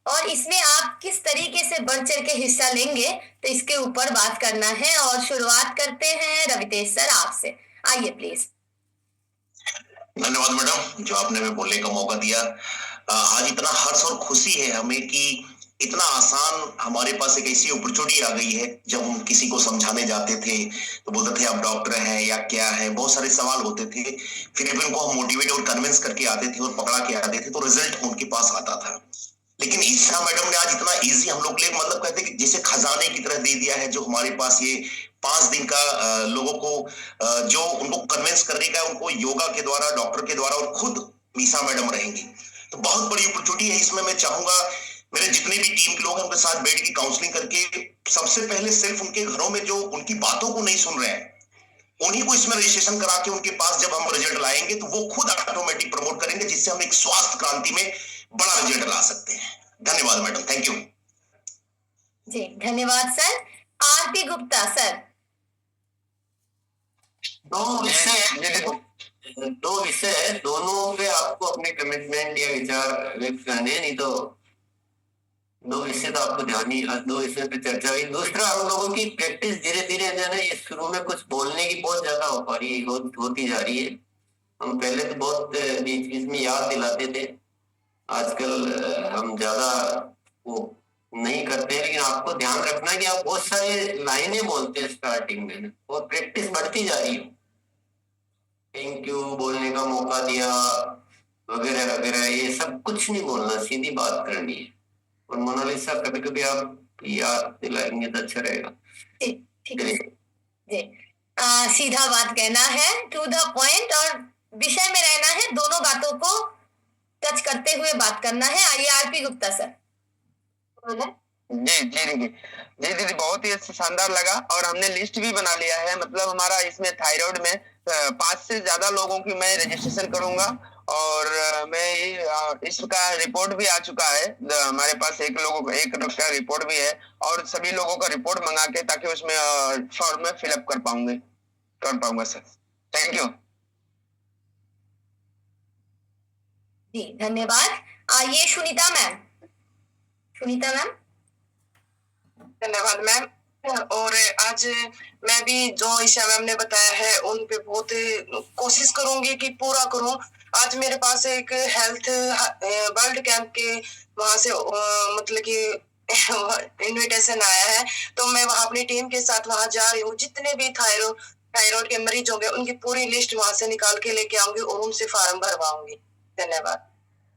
और इसमें आप किस तरीके से बढ़ चढ़ के हिस्सा लेंगे, तो इसके ऊपर बात करना है। और शुरुआत करते हैं रवितेश सर आपसे, आइए प्लीज। धन्यवाद मैडम, जो आपने हमें बोलने का मौका दिया। आज इतना हर्ष और खुशी है हमें कि इतना आसान हमारे पास एक ऐसी अपॉर्चुनिटी आ गई है। जब हम किसी को समझाने जाते थे तो बोलते थे आप डॉक्टर हैं या क्या है, बहुत सारे सवाल होते थे, फिर भी उनको हम मोटिवेट और कन्विंस करके आते थे और पकड़ा के आते थे, तो रिजल्ट उनके पास आता था। लेकिन ईशा मैडम ने आज इतना इजी हम लोग के लिए, मतलब कहते कि जैसे खजाने की तरह दे दिया है, जो हमारे पास ये 5 दिन का लोगों को जो उनको कन्विंस करने का, उनको योगा के द्वारा, डॉक्टर के द्वारा, और खुद ईशा मैडम रहेंगी, तो बहुत बड़ी अपॉर्चुनिटी है। इसमें मैं चाहूंगा मेरे जितने भी टीम के लोग हैं उनके साथ बैठ के काउंसलिंग करके, सबसे पहले सिर्फ उनके घरों में जो उनकी बातों को नहीं सुन रहे हैं उन्हीं को इसमें रजिस्ट्रेशन करा के उनके पास जब हम रिजल्ट लाएंगे तो वो खुद ऑटोमेटिक प्रमोट करेंगे, जिससे हम एक स्वास्थ्य क्रांति में बड़ा रिजल्ट ला सकते हैं। धन्यवाद मैडम, थैंक यू जी। धन्यवाद सर। RP Gupta sir. दो विषय है, दोनों पे आपको अपने कमिटमेंट या विचार व्यक्त करने, नहीं तो 2 विषय तो आपको ध्यान ही, 2 विषय पे चर्चा हुई। दूसरा, हम लोगों की प्रैक्टिस धीरे धीरे जो है ना, ये शुरू में कुछ बोलने की बहुत ज्यादा हो पा रही है, होती जा रही है। हम पहले तो बहुत बीच बीच में याद दिलाते थे, आजकल हम ज्यादा वो नहीं करते, लेकिन आपको ध्यान रखना कि आप बहुत सारे लाइनें बोलते हैं स्टार्टिंग में, और प्रैक्टिस बढ़ती जा रही है। थैंक यू बोलने का मौका दिया वगैरह वगैरह, ये सब कुछ नहीं बोलना, सीधी बात करनी है। और मोनालिसा, कभी कभी आप याद दिलाएंगे तो अच्छा रहेगा। ठीक है जी। सीधा बात कहना है, टू द पॉइंट, और विषय में रहना है, दोनों बातों को टच करते हुए बात करना है। आइए आरपी गुप्ता सर। जी दीदी, जी दीदी, बहुत ही शानदार लगा। और हमने लिस्ट भी बना लिया है, मतलब हमारा इसमें थायराइड में 5 से ज्यादा लोगों की मैं रजिस्ट्रेशन करूंगा, और मैं इसका रिपोर्ट भी आ चुका है हमारे पास। एक का रिपोर्ट भी है, और सभी लोगों का रिपोर्ट मंगा के, ताकि उसमें फॉर्म में फिलअप कर पाऊंगा सर। थैंक यू जी। धन्यवाद। आइए सुनीता मैम। धन्यवाद मैम। और आज मैं भी जो ईशा मैम ने बताया है उन पे बहुत कोशिश करूंगी कि पूरा करूं। आज मेरे पास एक हेल्थ वर्ल्ड कैंप के वहां से मतलब कि इनविटेशन आया है, तो मैं वहां अपनी टीम के साथ वहां जा रही हूँ। जितने भी थायराइड के मरीज होंगे उनकी पूरी लिस्ट वहां से निकाल के लेके आऊंगी और उनसे फॉर्म भरवाऊंगी। धन्यवाद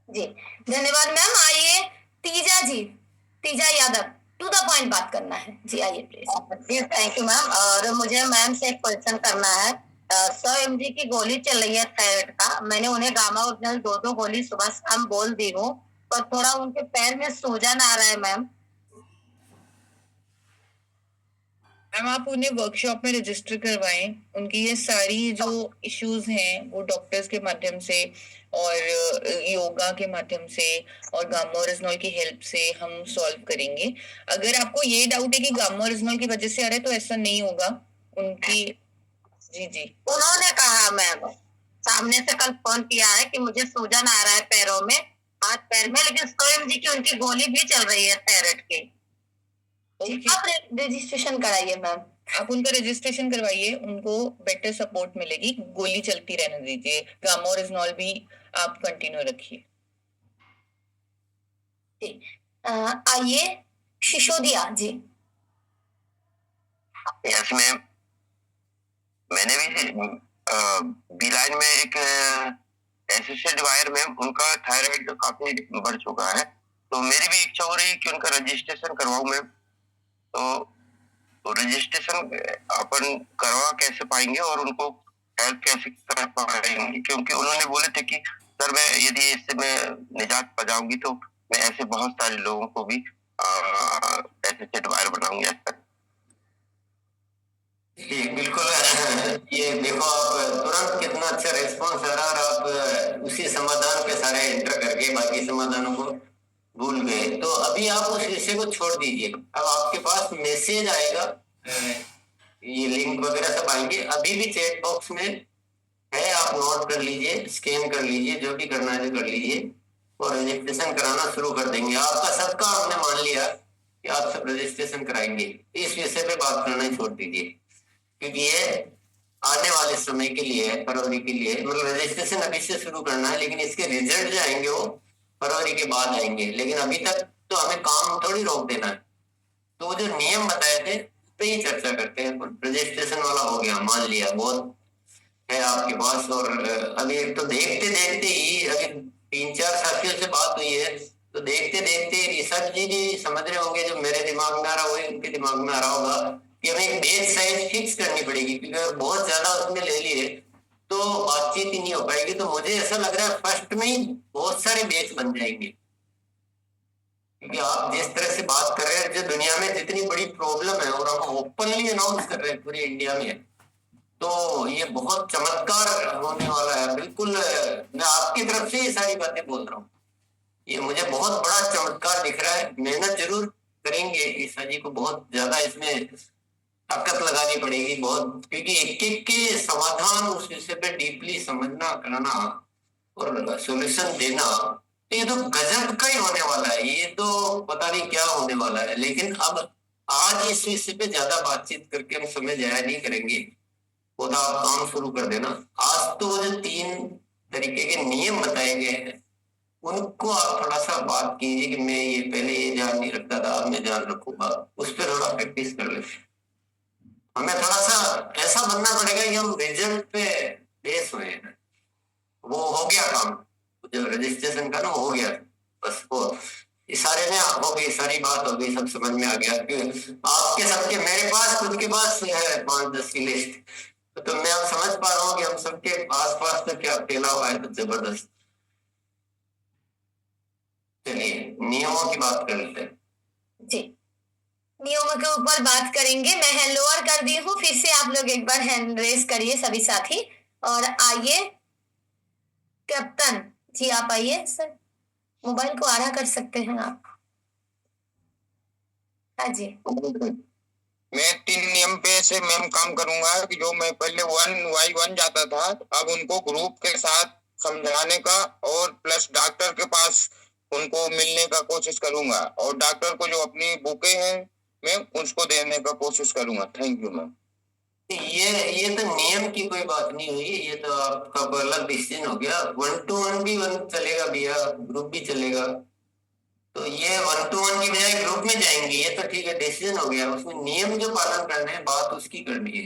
जी। धन्यवाद मैम। आइए तीजा यादव, टू द पॉइंट बात करना है जी, आइए प्लीज। Thank you ma'am. और मुझे मैम से एक क्वेश्चन करना है। 100 mg की गोली चल रही है थायराइड का, मैंने उन्हें गामा ओरिजिनल 2 गोली सुबह शाम बोल दी हूँ, पर थोड़ा उनके पैर में सूजन आ रहा है मैम। आप उन्हें वर्कशॉप में रजिस्टर करवाएं। उनकी ये सारी जो इश्यूज हैं वो डॉक्टर्स के माध्यम से और योगा के माध्यम से और गामा ओरिजिनल की हेल्प से हम सॉल्व करेंगे। अगर आपको ये डाउट है कि गामा ओरिजिनल की वजह से आ रहा है, तो ऐसा नहीं होगा। उनकी जी उन्होंने कहा मैम, सामने से कल फोन किया है कि मुझे सूजन आ रहा है पैरों में, हाथ पैर में, लेकिन 100 mg की उनकी गोली भी चल रही है थायराइड की। जी, ओके, आप रजिस्ट्रेशन कराइए मैम। आप उनका रजिस्ट्रेशन करवाइए, उनको बेटर सपोर्ट मिलेगी। गोली चलती रहने दीजिए, गामोरिजनॉल भी आप कंटिन्यू रखिए। जी, आइए शिशोदिया जी। यस मैम, मैंने भी बी लाइन में एक एसोसिएट वायर मैम, उनका थायराइड काफी बढ़ चुका है, तो मेरी भी इच्छा हो रही है कि उनका रजिस्ट्रेशन करवाऊं मैम। तो रजिस्ट्रेशन अपन करवा कैसे पाएंगे और उनको हेल्प कैसे कर पाएंगे, क्योंकि उन्होंने बोले थे कि सर मैं यदि इससे मैं निजात पा जाऊंगी तो मैं ऐसे बहुत सारे लोगों को भी एसोसिएट वायर बनाऊंगी। जी बिल्कुल। ये देखो आप तुरंत कितना अच्छा रिस्पॉन्स आ रहा है, और आप उसी समाधान पे सारे एंटर करके बाकी समाधानों को भूल गए। तो अभी आप उस विषय को छोड़ दीजिए। अब आपके पास मैसेज आएगा, ये लिंक वगैरह सब आएंगे, अभी भी चैट बॉक्स में है, आप नोट कर लीजिए, स्कैन कर लीजिए, जो भी करना है कर लीजिए, और रजिस्ट्रेशन कराना शुरू कर देंगे। आपका सबका हमने मान लिया कि आप सब रजिस्ट्रेशन कराएंगे। इस विषय पे बात करना ही छोड़ दीजिए, क्योंकि ये आने वाले समय के लिए है, फरवरी के लिए। मतलब रजिस्ट्रेशन अभी से शुरू करना है, लेकिन इसके रिजल्ट जो आएंगे वो फरवरी के बाद आएंगे। लेकिन अभी तक तो हमें काम थोड़ी रोक देना है। तो वो जो नियम बताए थे उस पे ही चर्चा करते हैं। रजिस्ट्रेशन वाला हो गया, मान लिया, बहुत है आपके पास। और अभी तो देखते देखते ही अभी 3-4 साथियों से बात हुई है, तो देखते देखते ऋषभ जी भी समझ रहे होंगे, जो मेरे दिमाग में आ रहा वही उनके दिमाग में आ रहा होगा कि हमें एक बेच साइज फिक्स करनी पड़ेगी, क्योंकि अगर बहुत ज्यादा उसमें ले लिए तो बातचीत ही नहीं हो पाएगी। तो मुझे ऐसा लग रहा है फर्स्ट में ही बहुत सारे बेच बन जाएंगे, क्योंकि आप जिस तरह से बात कर रहे हैं, जो दुनिया में जितनी बड़ी प्रॉब्लम है और हम ओपनली अनाउंस कर रहे हैं पूरे इंडिया में, तो ये बहुत चमत्कार होने वाला है। बिल्कुल मैं आपकी तरफ से ये सारी बातें बोल रहा हूँ। ये मुझे बहुत बड़ा चमत्कार दिख रहा है। मेहनत जरूर करेंगे ईसा जी को, बहुत ज्यादा इसमें ताकत लगानी पड़ेगी बहुत, क्योंकि एक एक के समाधान उस विषय पे डीपली समझना, करना और सॉल्यूशन देना, तो ये तो गजब का ही होने वाला है। ये तो पता नहीं क्या होने वाला है। लेकिन अब आज इस विषय पे ज्यादा बातचीत करके हम समय जाया नहीं करेंगे, वो तो आप काम शुरू कर देना। आज तो वो जो 3 तरीके के नियम बताए गए हैं उनको आप थोड़ा सा बात कीजिए कि मैं ये पहले ये ध्यान नहीं रखता था, अब मैं ध्यान रखूंगा। उस पर थोड़ा प्रैक्टिस कर लेते। हमें थोड़ा सा ऐसा बनना पड़ेगा कि हम रिजल्ट पे बेस हुए हैं। वो हो गया काम, जो रजिस्ट्रेशन का ना हो गया, बस वो इशारे में हो गई, सारी बात हो गई, सब समझ में आ गया कि आपके सबके, मेरे पास खुद के पास है 5-10 की लिस्ट। तो मैं अब समझ पा रहा हूँ कि हम सबके आस पास तो क्या फैला हुआ है, तो जबरदस्त। चलिए नियमों की बात कर लेते हैं। जी, नियमों के ऊपर बात करेंगे। मैं हैंड ओवर कर दी हूँ, फिर से आप लोग एक बार हैंड रेस करिए सभी साथी। और आइए कैप्टन जी, आप आइए सर, मोबाइल को आड़ा कर सकते हैं आप। हाँ जी, मैं 3 नियम पे से मैम काम करूंगा कि जो मैं पहले 1 जाता था, अब उनको ग्रुप के साथ समझाने का और प्लस डॉक्टर के पास उनको मिलने का कोशिश करूंगा, और डॉक्टर को जो अपनी बुकें हैं मैं उसको देने का कोशिश करूंगा। Thank you ma'am. ये तो नियम की कोई बात नहीं हुई, ये तो आपका अलग डिसीजन हो गया। 1-to-1 भी चलेगा भैया, ग्रुप भी चलेगा। तो ये 1-to-1 की बजाय ग्रुप में जाएंगे, ये तो ठीक है, डिसीजन हो गया। उसमें नियम जो पालन करने हैं, बात उसकी करनी है।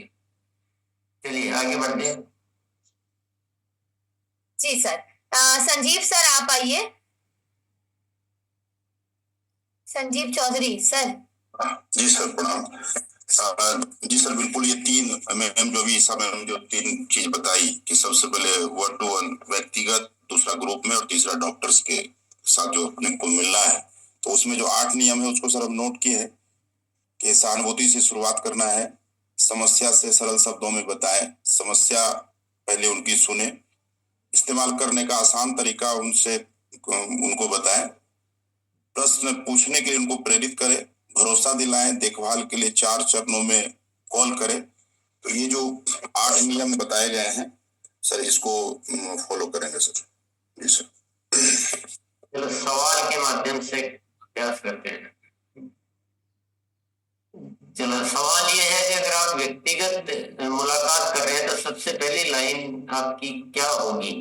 चलिए आगे बढ़ते हैं। जी सर। संजीव सर आप आइए, संजीव चौधरी सर। जी सर प्रणाम। जी सर बिल्कुल, ये 3 मैम जो भी ईसा मैम जो 3 चीज बताई कि सबसे पहले 1-to-1 व्यक्तिगत, दूसरा ग्रुप में, और तीसरा डॉक्टर्स के साथ जो अपने को मिलना है, तो उसमें जो 8 नियम है उसको सर हम नोट किए हैं कि सहानुभूति से शुरुआत करना है, समस्या से सरल शब्दों में बताएं, समस्या पहले उनकी सुने, इस्तेमाल करने का आसान तरीका उनको बताएं, प्रश्न पूछने के लिए उनको प्रेरित करें, भरोसा दिलाएं, देखभाल के लिए 4 चरणों में कॉल करें। तो ये जो 8 नियम बताए गए हैं सर, इसको फॉलो करेंगे सर। जी सर। चलो सवाल के माध्यम से प्रयास करते हैं। चलो, सवाल ये है कि अगर आप व्यक्तिगत मुलाकात कर रहे हैं तो सबसे पहली लाइन आपकी क्या होगी?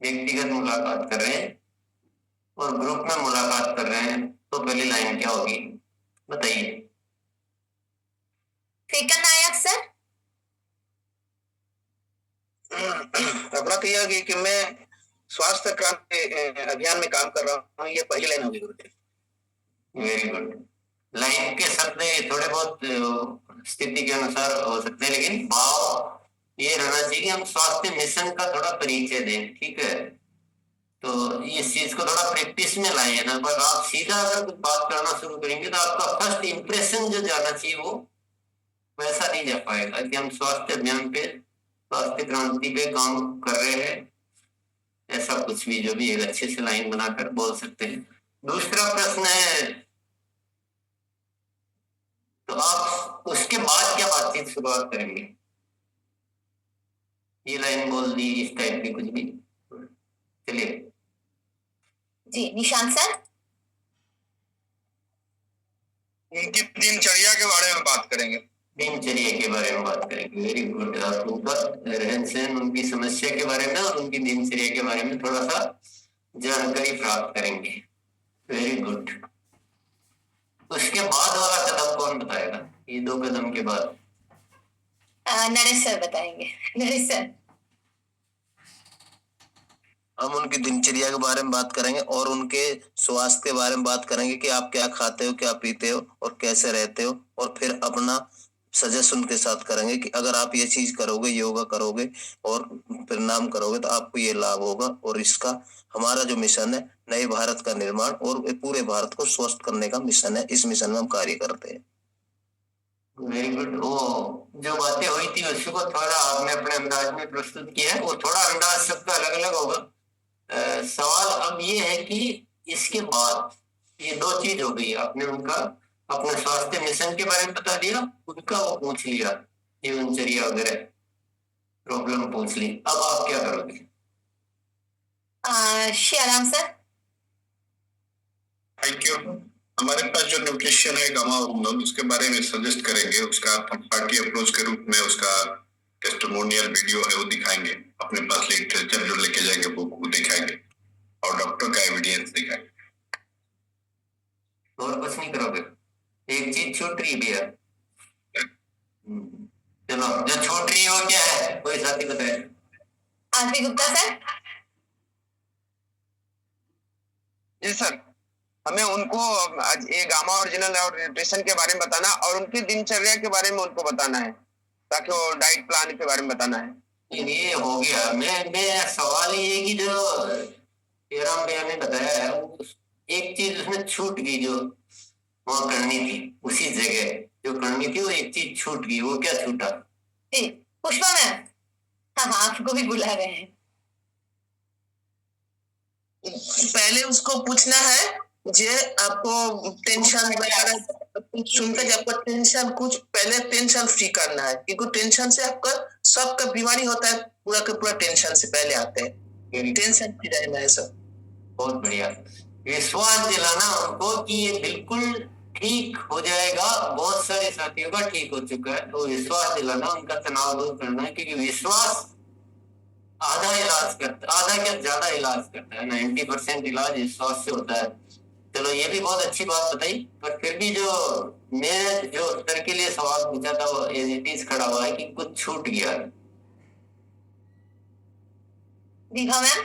व्यक्तिगत मुलाकात कर रहे हैं और ग्रुप में मुलाकात कर रहे हैं तो पहली लाइन क्या होगी, बताइए। फिकर नायक सर। अपना तो यह कि मैं स्वास्थ्य क्रांति अभियान में काम कर रहा हूँ, ये पहली लाइन होगी गुरुदेव। Very good. लाइन के शब्द थोड़े बहुत स्थिति के अनुसार हो सकते हैं, लेकिन भाव ये रहना चाहिए कि हम स्वास्थ्य मिशन का थोड़ा परिचय दें, ठीक है? तो इस चीज को थोड़ा प्रैक्टिस में लाए ना, पर आप सीधा अगर कुछ बात करना शुरू करेंगे तो आपका फर्स्ट इंप्रेशन जो जाना चाहिए वो वैसा नहीं जा पाएगा कि हम स्वास्थ्य अभियान पे, स्वास्थ्य क्रांति पे काम कर रहे हैं। ऐसा कुछ भी जो भी एक अच्छे से लाइन बनाकर बोल सकते हैं। दूसरा प्रश्न है, तो आप उसके बाद क्या बातचीत शुरुआत करेंगे? ये लाइन बोल दी, इस टाइप की कुछ भी, चलिए। जी निशांत सर। उनकी दिनचर्या के बारे में बात करेंगे। दिनचर्या के बारे में बात करेंगे, वेरी गुड। आप उनका रहन सहन, उनकी समस्या के बारे में और उनकी दिनचर्या के बारे में थोड़ा सा जानकारी प्राप्त करेंगे, वेरी गुड। उसके बाद वाला कदम कौन बताएगा? ये 2 कदम के बाद नरेश सर बताएंगे। नरेश सर। हम उनकी दिनचर्या के बारे में बात करेंगे और उनके स्वास्थ्य के बारे में बात करेंगे कि आप क्या खाते हो, क्या पीते हो और कैसे रहते हो, और फिर अपना सजेशन उनके साथ करेंगे कि अगर आप ये चीज करोगे, योगा करोगे और परिणाम करोगे तो आपको ये लाभ होगा। और इसका हमारा जो मिशन है, नए भारत का निर्माण और पूरे भारत को स्वस्थ करने का मिशन है, इस मिशन में हम कार्य करते हैं। Very good. वो जो बातें हुई थी उसको थोड़ा आपने अपने अंदाज में प्रस्तुत किया है, वो थोड़ा अंदाज सबका अलग अलग होगा। सवाल अब ये है कि इसके बाद ये 2 चीज हो गई, आपने उनका अपने स्वास्थ्य मिशन के बारे में बता दिया, उनका वो पूछ लिया, जीवनचर्या वगैरह प्रॉब्लम पूछ ली, अब आप क्या करोगे? श्याराम सर। Thank you. हमारे पास जो न्यूट्रिशन है गामा ऑर्गेनल, उसके बारे में सजेस्ट करेंगे। उसका पार्टी अप्रोच के रूप में उसका टेस्टिमोनियल वीडियो है वो दिखाएंगे, अपने पास लिटरेचर जो लेके जाएंगे वो दिखाएंगे और डॉक्टर का एविडेंस दिखाएंगे। और कुछ नहीं करोगे? एक चीज छूट रही भैया, चलो जो छूट रही है वो क्या है, कोई साथी बताए? RP Gupta sir. जी सर, हमें उनको ये गामा ओरिजिनल और न्यूट्रिशन के बारे में बताना और उनकी दिनचर्या के बारे में उनको बताना है, ताकि वो डाइट प्लान के बारे में बताना है। ये हो गया। मैं सवाल ये है कि जो तेराम भैया ने बताया है, एक चीज उसमें छूट गई जो वहां करनी थी, उसी जगह जो करनी थी वो एक चीज छूट गई, वो क्या छूटा? जी पुष्पा मैम। हाँ, आपको भी बुला रहे हैं। पहले उसको पूछना है जे आपको टेंशन वगैरह सुनकर, जब आपको टेंशन कुछ पहले टेंशन फ्री करना है, क्योंकि टेंशन से आपका सबका बीमारी होता है, पूरा का पूरा टेंशन से पहले आते हैं। टेंशन फ्री रहना है सब। बहुत बढ़िया। विश्वास दिलाना उनको कि ये बिल्कुल ठीक हो जाएगा। बहुत सारे साथियों का ठीक हो चुका है, तो विश्वास दिलाना, उनका तनाव दूर करना है, क्योंकि विश्वास आधा इलाज करता, आधा क्या ज्यादा इलाज करता है। 90% इलाज विश्वास से होता है। चलो ये भी बहुत अच्छी बात बताई, पर फिर भी जो मैं जो उत्तर के लिए सवाल पूछा था वो एज इट इज खड़ा हुआ है कि कुछ छूट गया। दीघा मैम।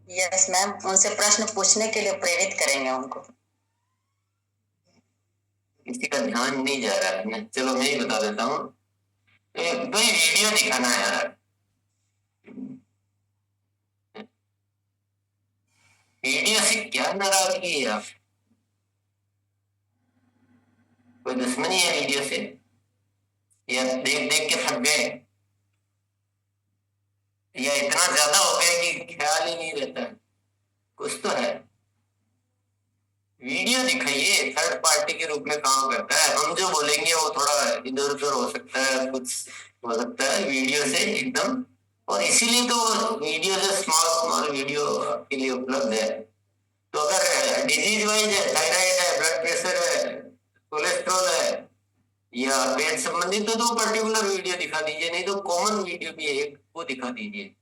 यस मैम, उनसे प्रश्न पूछने के लिए प्रेरित करेंगे उनको। किसी का ध्यान नहीं जा रहा है, चलो मैं ही बता देता हूँ। भाई वीडियो दिखाना है यार, वीडियो से क्या नाराजगी है? आप कोई दुश्मनी है वीडियो से, या देख देख के थक गए, या इतना ज्यादा हो गया कि ख्याल ही नहीं रहता? कुछ तो है। वीडियो दिखाइए, थर्ड पार्टी के रूप में काम करता है। हम जो बोलेंगे वो थोड़ा इधर उधर हो सकता है, कुछ हो सकता है, वीडियो से एकदम। और इसीलिए तो वीडियो जो स्मॉल वीडियो आपके लिए उपलब्ध है, तो अगर डिजीज वाइज है, थायराइड है, ब्लड प्रेशर है, कोलेस्ट्रॉल है या पेट संबंधित, तो पर्टिकुलर वीडियो दिखा दीजिए, नहीं तो कॉमन वीडियो भी है एक, वो दिखा दीजिए।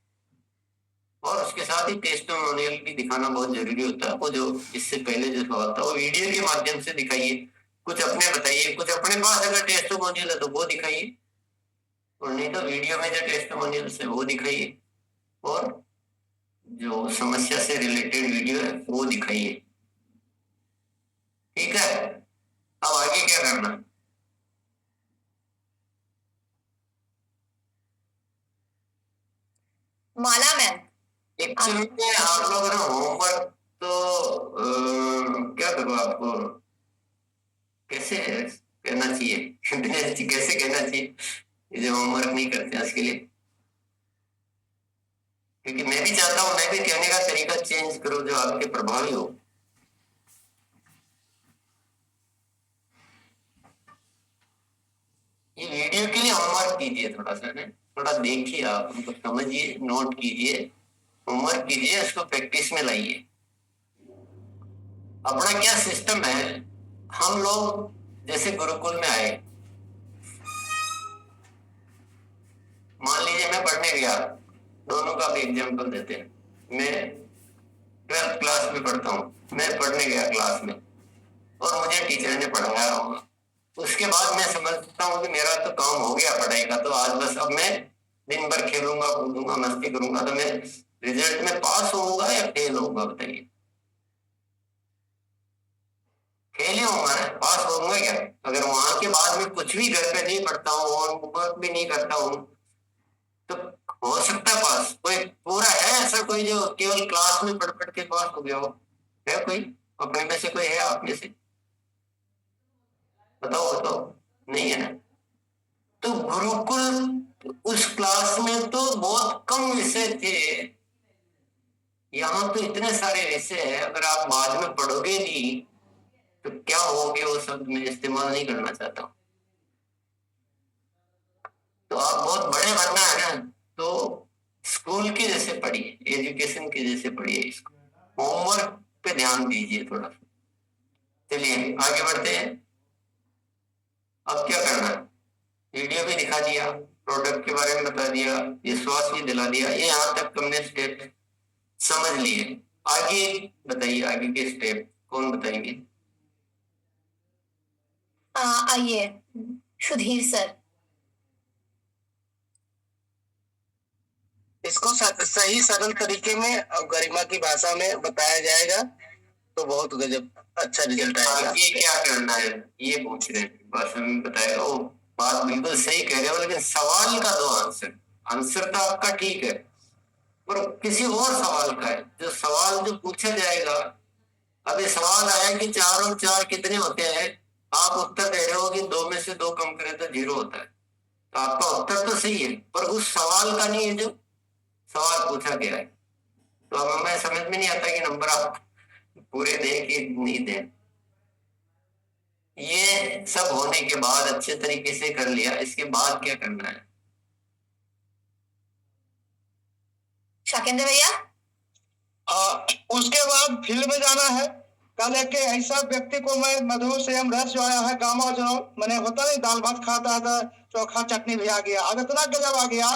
और उसके साथ ही टेस्टिमोनियल भी दिखाना बहुत जरूरी होता है। वो जो इससे पहले जो सवाल था वो वीडियो के माध्यम से दिखाइए, कुछ अपने बताइए, कुछ अपने पास अगर टेस्टिमोनियल है तो वो दिखाइए, और नहीं तो वीडियो में जो टेस्टिमोनियल है वो दिखाइए, और जो समस्या से रिलेटेड वीडियो है वो दिखाइए। ठीक है, अब आगे क्या करना है? माला मैम, एक्चुअली में आप लोग ना होमवर्क तो क्या करूँ आपको, कैसे कहना चाहिए कैसे कहना चाहिए, ये जो होमवर्क नहीं करते हैं उसके लिए, क्योंकि मैं भी चाहता हूँ मैं भी कहने का तरीका चेंज करूँ जो आपके प्रभावी हो। ये वीडियो के लिए होमवर्क कीजिए, थोड़ा सा ना, थोड़ा देखिए, आप उनको समझिए, नोट कीजिए, होमवर्क कीजिए, उसको प्रैक्टिस में लाइए। अपना क्या सिस्टम है, हम लोग जैसे गुरुकुल में आए, मान लीजिए मैं पढ़ने गया, दोनों का भी एग्जाम्पल देते हैं, मैं 12th क्लास में पढ़ता हूँ, मैं पढ़ने गया क्लास में और मुझे टीचर ने पढ़ाया होगा, उसके बाद मैं समझता हूँ कि मेरा तो काम हो गया पढ़ाई का, तो आज बस अब मैं दिन भर खेलूंगा, कूदूंगा, मस्ती करूंगा, तो मैं रिजल्ट में पास होऊंगा या फेल होऊंगा, बताइए? फेल ही होऊंगा ना, पास होऊंगा क्या? अगर वहां के बाद में कुछ भी घर पे नहीं पढ़ता हूँ और होमवर्क भी नहीं करता हूँ, तो हो सकता है पास? कोई पूरा है ऐसा कोई जो केवल क्लास में पढ़ पढ़ के पास हो गया हो? है कोई अपने में से? कोई है आप में से? बताओ बताओ, नहीं है ना? तो गुरुकुल उस क्लास में तो बहुत कम विषय थे, यहाँ तो इतने सारे विषय है, अगर आप बाद में पढ़ोगे नहीं तो क्या होगे वो शब्द मैं इस्तेमाल नहीं करना चाहता हूँ। तो आप बहुत बड़े बनना है ना, तो स्कूल के जैसे पढ़िए, एजुकेशन के जैसे पढ़िए, इसको होमवर्क पे ध्यान दीजिए थोड़ा सा। चलिए आगे बढ़ते हैं। अब क्या करना है, वीडियो भी दिखा दिया, प्रोडक्ट के बारे में बता दिया, विश्वास भी दिला दिया, ये यहाँ तक हमने स्टेप समझ लिए। आगे बताइए, आगे के स्टेप कौन बताएंगे? आइए सुधीर सर। इसको सही सरल तरीके में और गरिमा की भाषा में बताया जाएगा तो बहुत गजब अच्छा रिजल्ट आएगा। आगे क्या करना है ये पूछ रहे हैं, भाषा में बताएगा। वो बात बिल्कुल सही कह रहे हो, लेकिन सवाल का दो आंसर। आंसर तो आपका ठीक है, पर किसी और सवाल का है, जो सवाल जो पूछा जाएगा। अब ये सवाल आया कि 4 और 4 कितने होते हैं, आप उत्तर दे रहे हो कि 2 में से 2 कम करें तो 0 होता है, तो आपका उत्तर तो सही है, पर उस सवाल का नहीं है जो सवाल पूछा गया है। तो अब हमें समझ में नहीं आता कि नंबर आप पूरे दें कि नहीं दें। ये सब होने के बाद अच्छे तरीके से कर लिया, इसके बाद क्या करना है? शाकेंद्र भैया, उसके बाद फील्ड में जाना है। कल एक ऐसा व्यक्ति को मैं मधु संयम रस जो आया है गामा जो मैंने होता नहीं, दाल भात खाता था, चोखा चटनी भी आ गया, अब इतना गजब आ गया।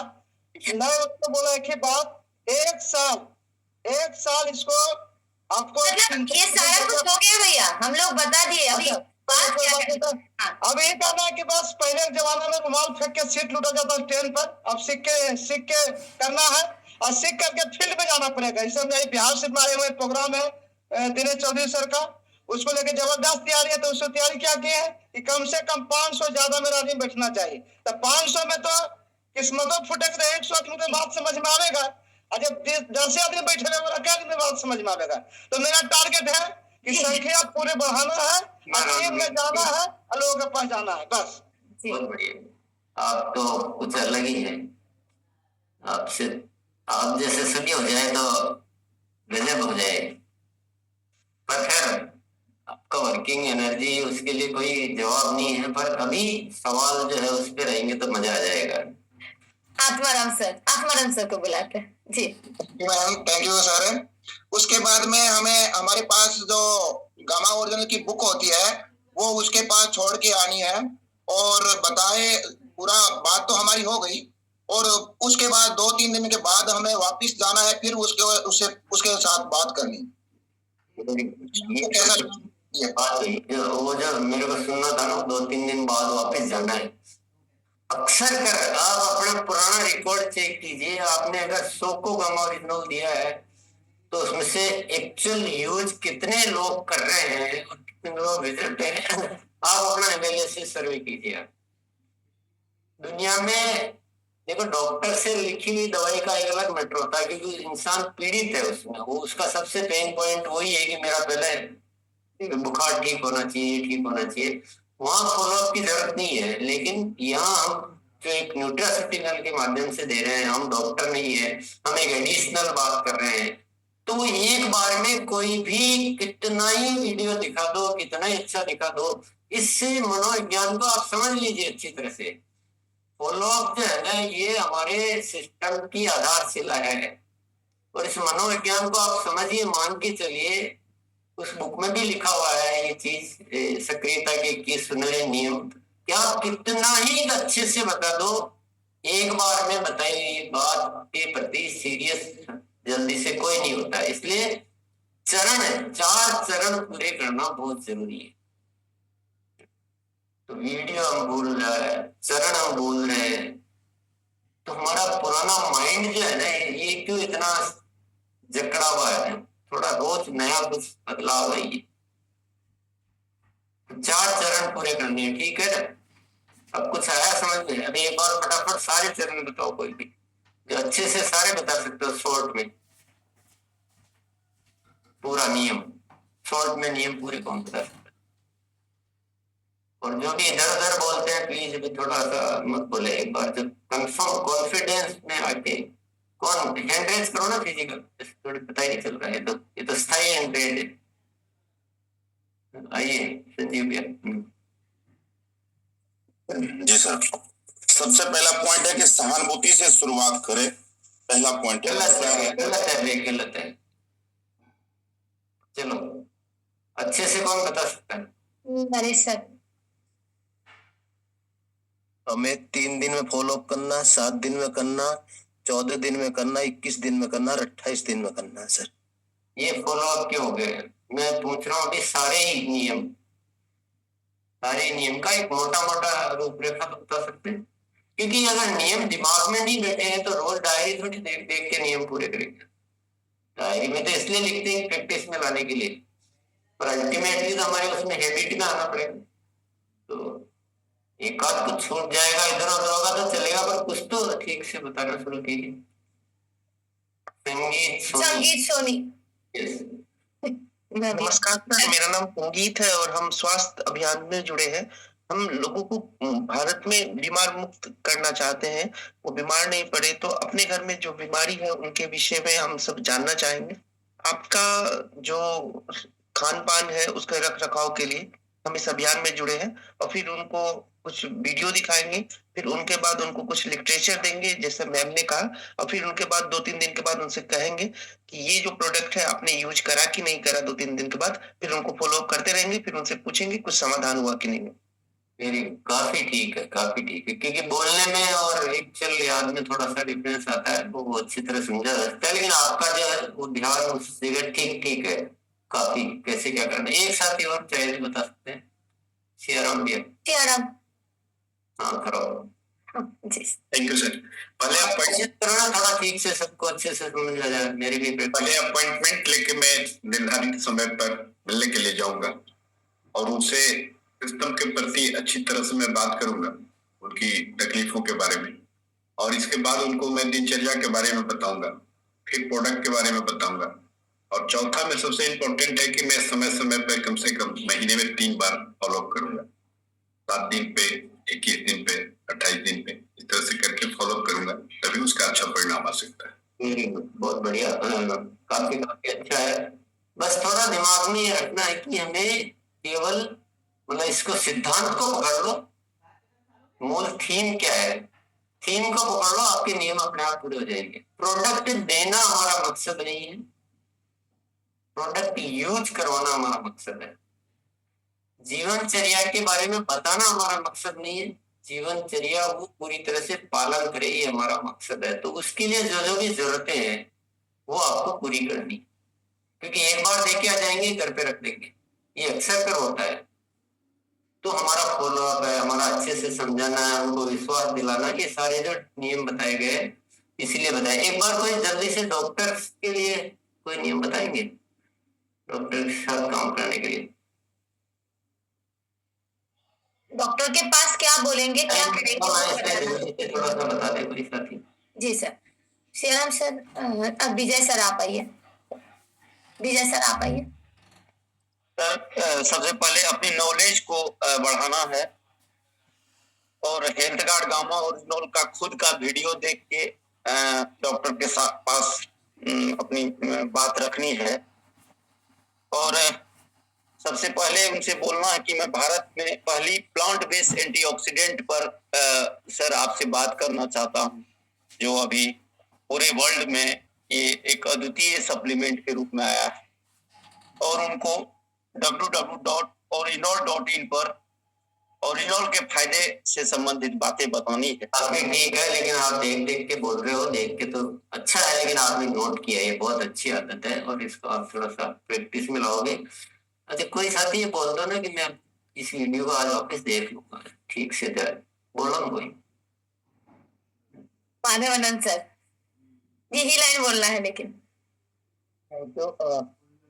मैं उसको बोला एक ही बात, 1 साल इसको आपको ये सारा कुछ हो गया भैया, हम लोग बता दिए। अभी बात क्या करना? अब ये कहना है कि बस पहले के जमाने में रुमाल फेंक के सीट लूटा जाता ट्रेन पर, अब सीख के करना है और सीख करके फील्ड में जाना पड़ेगा। इस समय बिहार से हमारे हुए प्रोग्राम है दिनेश चौधरी सर का, उसको लेके जबरदस्त तैयारी है। तो उसको तैयारी क्या की है कि कम से कम 500 ज्यादा मेरा आदमी बैठना चाहिए। तो 500 में तो किस्मतों फुटक रहे, 100 आदमी को बात समझ में आएगा, और जब 10 आदमी बैठे रहे क्या आदमी बात समझ में आएगा। तो मेरा टारगेट है कि संख्या पूरे बढ़ाना है, टीम में जाना है, लोगों के पास जाना है, बस। बहुत बढ़िया। आप तो कुछ अलग ही है, आपसे आप जैसे सभी हो जाए तो गजब हो जाए। पर खैर आपका वर्किंग एनर्जी, उसके लिए कोई जवाब नहीं है, पर अभी सवाल जो है उस पर रहेंगे तो मजा आ जाएगा। आत्माराम सर को बुलाते हैं जी। Ma'am thank you sir. उसके बाद में हमें हमारे पास जो गामा ओरिजिनल की बुक होती है वो उसके पास छोड़ के आनी है और बताए पूरा बात तो हमारी हो गई और उसके बाद 2-3 दिन के बाद हमें वापस जाना है, फिर उसके साथ बात करनी। ये कैसा ये बात है, वो जो मेरे को सुनना था ना 2-3 दिन बाद वापस जाना है। अक्सर कर आप अपना पुराना रिकॉर्ड चेक कीजिए, आपने अगर 100 को गामा ओरिजिनल दिया है तो उसमें से एक्चुअल यूज कितने लोग कर रहे हैं और कितने लोग विजिट हैं, आप अपना एनालिसिस सर्वे कीजिए। दुनिया में देखो, डॉक्टर से लिखी हुई दवाई का एक अलग मैटर होता है क्योंकि इंसान पीड़ित है उसमें, वो उसका सबसे पेन पॉइंट वही है कि मेरा पहले बुखार ठीक होना चाहिए, वहां फॉलोअप की जरूरत नहीं है। लेकिन यहाँ हम जो एक न्यूट्रास्यूटिकल के माध्यम से दे रहे हैं, हम डॉक्टर नहीं है, हम एक एडिशनल बात कर रहे हैं, तो वो एक बार में कोई भी कितना ही वीडियो दिखा दो, कितना ही अच्छा दिखा दो, इससे मनोविज्ञान को आप समझ लीजिए अच्छी तरह से। फॉलोअप जो है ना, ये हमारे सिस्टम की आधारशिला है और इस मनोविज्ञान को आप समझिए, मान के चलिए। उस बुक में भी लिखा हुआ है ये चीज, सक्रियता के 21 सुनहरे नियम, क्या आप कितना ही अच्छे से बता दो, एक बार में बताई गई बात के प्रति सीरियस जल्दी से कोई नहीं होता। इसलिए 4 चरण पूरे करना बहुत जरूरी है। तो वीडियो हम भूल रहे हैं, चरण हम भूल रहे हैं, तो हमारा पुराना माइंड जो है ना, ये क्यों इतना जकड़ा हुआ है? थोड़ा रोज नया कुछ बदलाव है। 4 चरण पूरे करने हैं, ठीक है। अब कुछ आया समझ में? अभी एक बार फटाफट सारे चरण बताओ, कोई भी जो अच्छे से सारे बता सकते हो शॉर्ट में। पूरा नियम शॉर्ट में, नियम पूरे कौन बता सकते? और जो भी इधर उधर बोलते हैं प्लीज अभी थोड़ा सा मत बोले, एक बार जब कंफर्म कॉन्फिडेंस में आके कौन हैंड रेज करो ना, फिजिकल थोड़ी पता ही नहीं चल रहा है। ये तो स्थायी हैंड रेज है। आइए संजीव भैया। जी सर, सबसे पहला पॉइंट है कि सहानुभूति से शुरुआत करें। पहला पॉइंट है। गलत है। चलो अच्छे से कौन बता सकता है? नरेश सर। हमें 3 दिन में फॉलोअप करना, 7 दिन में करना, 14 दिन में करना, 21 दिन में करना और 28 दिन में करना है सर। ये फॉलोअप क्यों हो गए? मैं पूछ रहा हूँ अभी सारे नियम का एक मोटा मोटा रूपरेखा तो बता सकते हैं, क्योंकि अगर नियम दिमाग में नहीं बैठे हैं तो रोज डायरी थोड़ी देख देख के नियम पूरे करेंगे। डायरी में तो इसलिए लिखते हैं प्रैक्टिस में लाने के लिए, पर अल्टीमेटली तो हमारे उसमें हैबिट में आना पड़ेगा। तो एक आध कुछ छूट जाएगा, इधर उधर होगा तो चलेगा, पर कुछ तो ठीक से बताना शुरू कीजिए। संगीत सोनी। नमस्कार सर, मेरा नाम संगीत है और हम स्वास्थ्य अभियान में जुड़े हैं। हम लोगों को भारत में बीमार मुक्त करना चाहते हैं, वो बीमार नहीं पड़े। तो अपने घर में जो बीमारी है उनके विषय में हम सब जानना चाहेंगे। आपका जो खान पान है उसके रख रखाव के लिए हम इस अभियान में जुड़े हैं और फिर उनको कुछ वीडियो दिखाएंगे, फिर उनके बाद उनको कुछ लिटरेचर देंगे जैसे मैम ने कहा, और फिर उनके बाद 2-3 दिन के बाद उनसे कहेंगे कि ये जो प्रोडक्ट है आपने यूज करा कि नहीं करा। 2-3 दिन के बाद फिर उनको फॉलो अप करते रहेंगे, फिर उनसे पूछेंगे कुछ समाधान हुआ कि नहीं। काफी ठीक है, क्योंकि बोलने में और एक्चुअल याद में थोड़ा सा डिफरेंस आता है, वो अच्छी तरह समझा सकता है। लेकिन आपका जो है वो ध्यान उस जगह ठीक है, काफी कैसे क्या करना है। एक साथी और चाहे बता सकते हैं? सियाराम भैया। सियाराम। हाँ करो। Thank you sir. पहले अपॉइंटमेंट थोड़ा ठीक से सबको अच्छे से समझ आ जाए। मेरे भी पहले अपॉइंटमेंट लेके मैं निर्धारित समय पर मिलने के लिए जाऊंगा और उनसे सिस्टम के प्रति अच्छी तरह से मैं बात करूंगा, उनकी तकलीफों के बारे में, और इसके बाद उनको मैं दिनचर्या के बारे में बताऊंगा, फिर प्रोडक्ट के बारे में बताऊंगा, और चौथा में सबसे इम्पोर्टेंट है कि मैं समय पर कम से कम महीने में 3 बार फॉलो अप करूंगा। 7 दिन पे, 21 दिन पे, 28 दिन पे, इस तरह से करके फॉलो अप करूंगा, तभी उसका अच्छा परिणाम आ सकता है। बहुत बढ़िया, काफी अच्छा है। बस थोड़ा दिमाग में ये रखना है कि हमें केवल मतलब इसको सिद्धांत को पकड़ लो, मूल थीम क्या है, थीम को पकड़ लो, आपके नियम अपने आप पूरे हो जाएंगे। प्रोडक्ट देना हमारा मकसद नहीं है, प्रोडक्ट यूज करवाना हमारा मकसद है। जीवनचर्या के बारे में बताना हमारा मकसद नहीं है। जीवनचर्या वो पूरी तरह से पालन करे, ये हमारा मकसद है। तो उसके लिए जो जो भी जरूरतें हैं वो आपको पूरी करनी, क्योंकि एक बार देके आ जाएंगे घर पे रख देंगे, ये अक्सर कर होता है। तो हमारा फॉलोअप है, हमारा अच्छे से समझाना है, उनको विश्वास दिलाना, ये सारे जो नियम बताए गए इसलिए बताए। एक बार कोई जल्दी से डॉक्टर के लिए कोई नियम बताएंगे डॉक्टर के साथ काम करने के लिए? डॉक्टर के पास क्या बोलेंगे, क्या करेंगे? थोड़ा सा बता दे कोई साथी। जी सर। श्रीराम सर, अब विजय सर आप आइए। विजय सर आप आइए। सर, सबसे पहले अपनी नॉलेज को बढ़ाना है और हेल्थ कार्ड गामा ओरिजिनल का खुद का वीडियो देख के डॉक्टर के साथ पास अपनी बात रखनी है। और सबसे पहले उनसे बोलना है कि मैं भारत में पहली प्लांट बेस्ड एंटीऑक्सीडेंट पर सर आपसे बात करना चाहता हूं, जो अभी पूरे वर्ल्ड में ये एक अद्वितीय सप्लीमेंट के रूप में आया है। और उनको www.orinol.in पर ओरिजिनल के फायदे से संबंधित बातें बतानी है। काफी ठीक है, लेकिन आप देख देख के बोल रहे हो, देख के तो अच्छा है, लेकिन आपने नोट किया, ये बहुत अच्छी आदत है और इसको आप थोड़ा सा प्रैक्टिस में लाओगे। अच्छा, कोई साथी ये बोल दो ना कि मैं इस वीडियो को आज वापस देख लूंगा ठीक से, जाए बोलो ना कोई। माधवानंद सर, यही लाइन बोलना है। लेकिन तो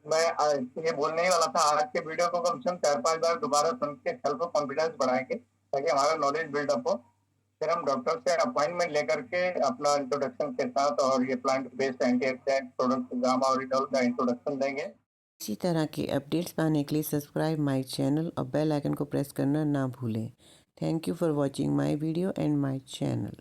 मैं ये बोलने ही वाला था, आज के वीडियो को कम से कम 4-5 बार दोबारा सुन के सेल्फ कॉन्फिडेंस बढ़ाएंगे ताकि हमारा नॉलेज बिल्डअप हो। फिर हम डॉक्टर से अपॉइंटमेंट लेकर के अपना इंट्रोडक्शन के साथ और ये plant based antioxidant product gamma original का इंट्रोडक्शन देंगे। इसी तरह के अपडेट्स पाने के लिए सब्सक्राइब माय चैनल और बेल आइकन को प्रेस करना ना भूलें। Thank you for watching my video and my channel.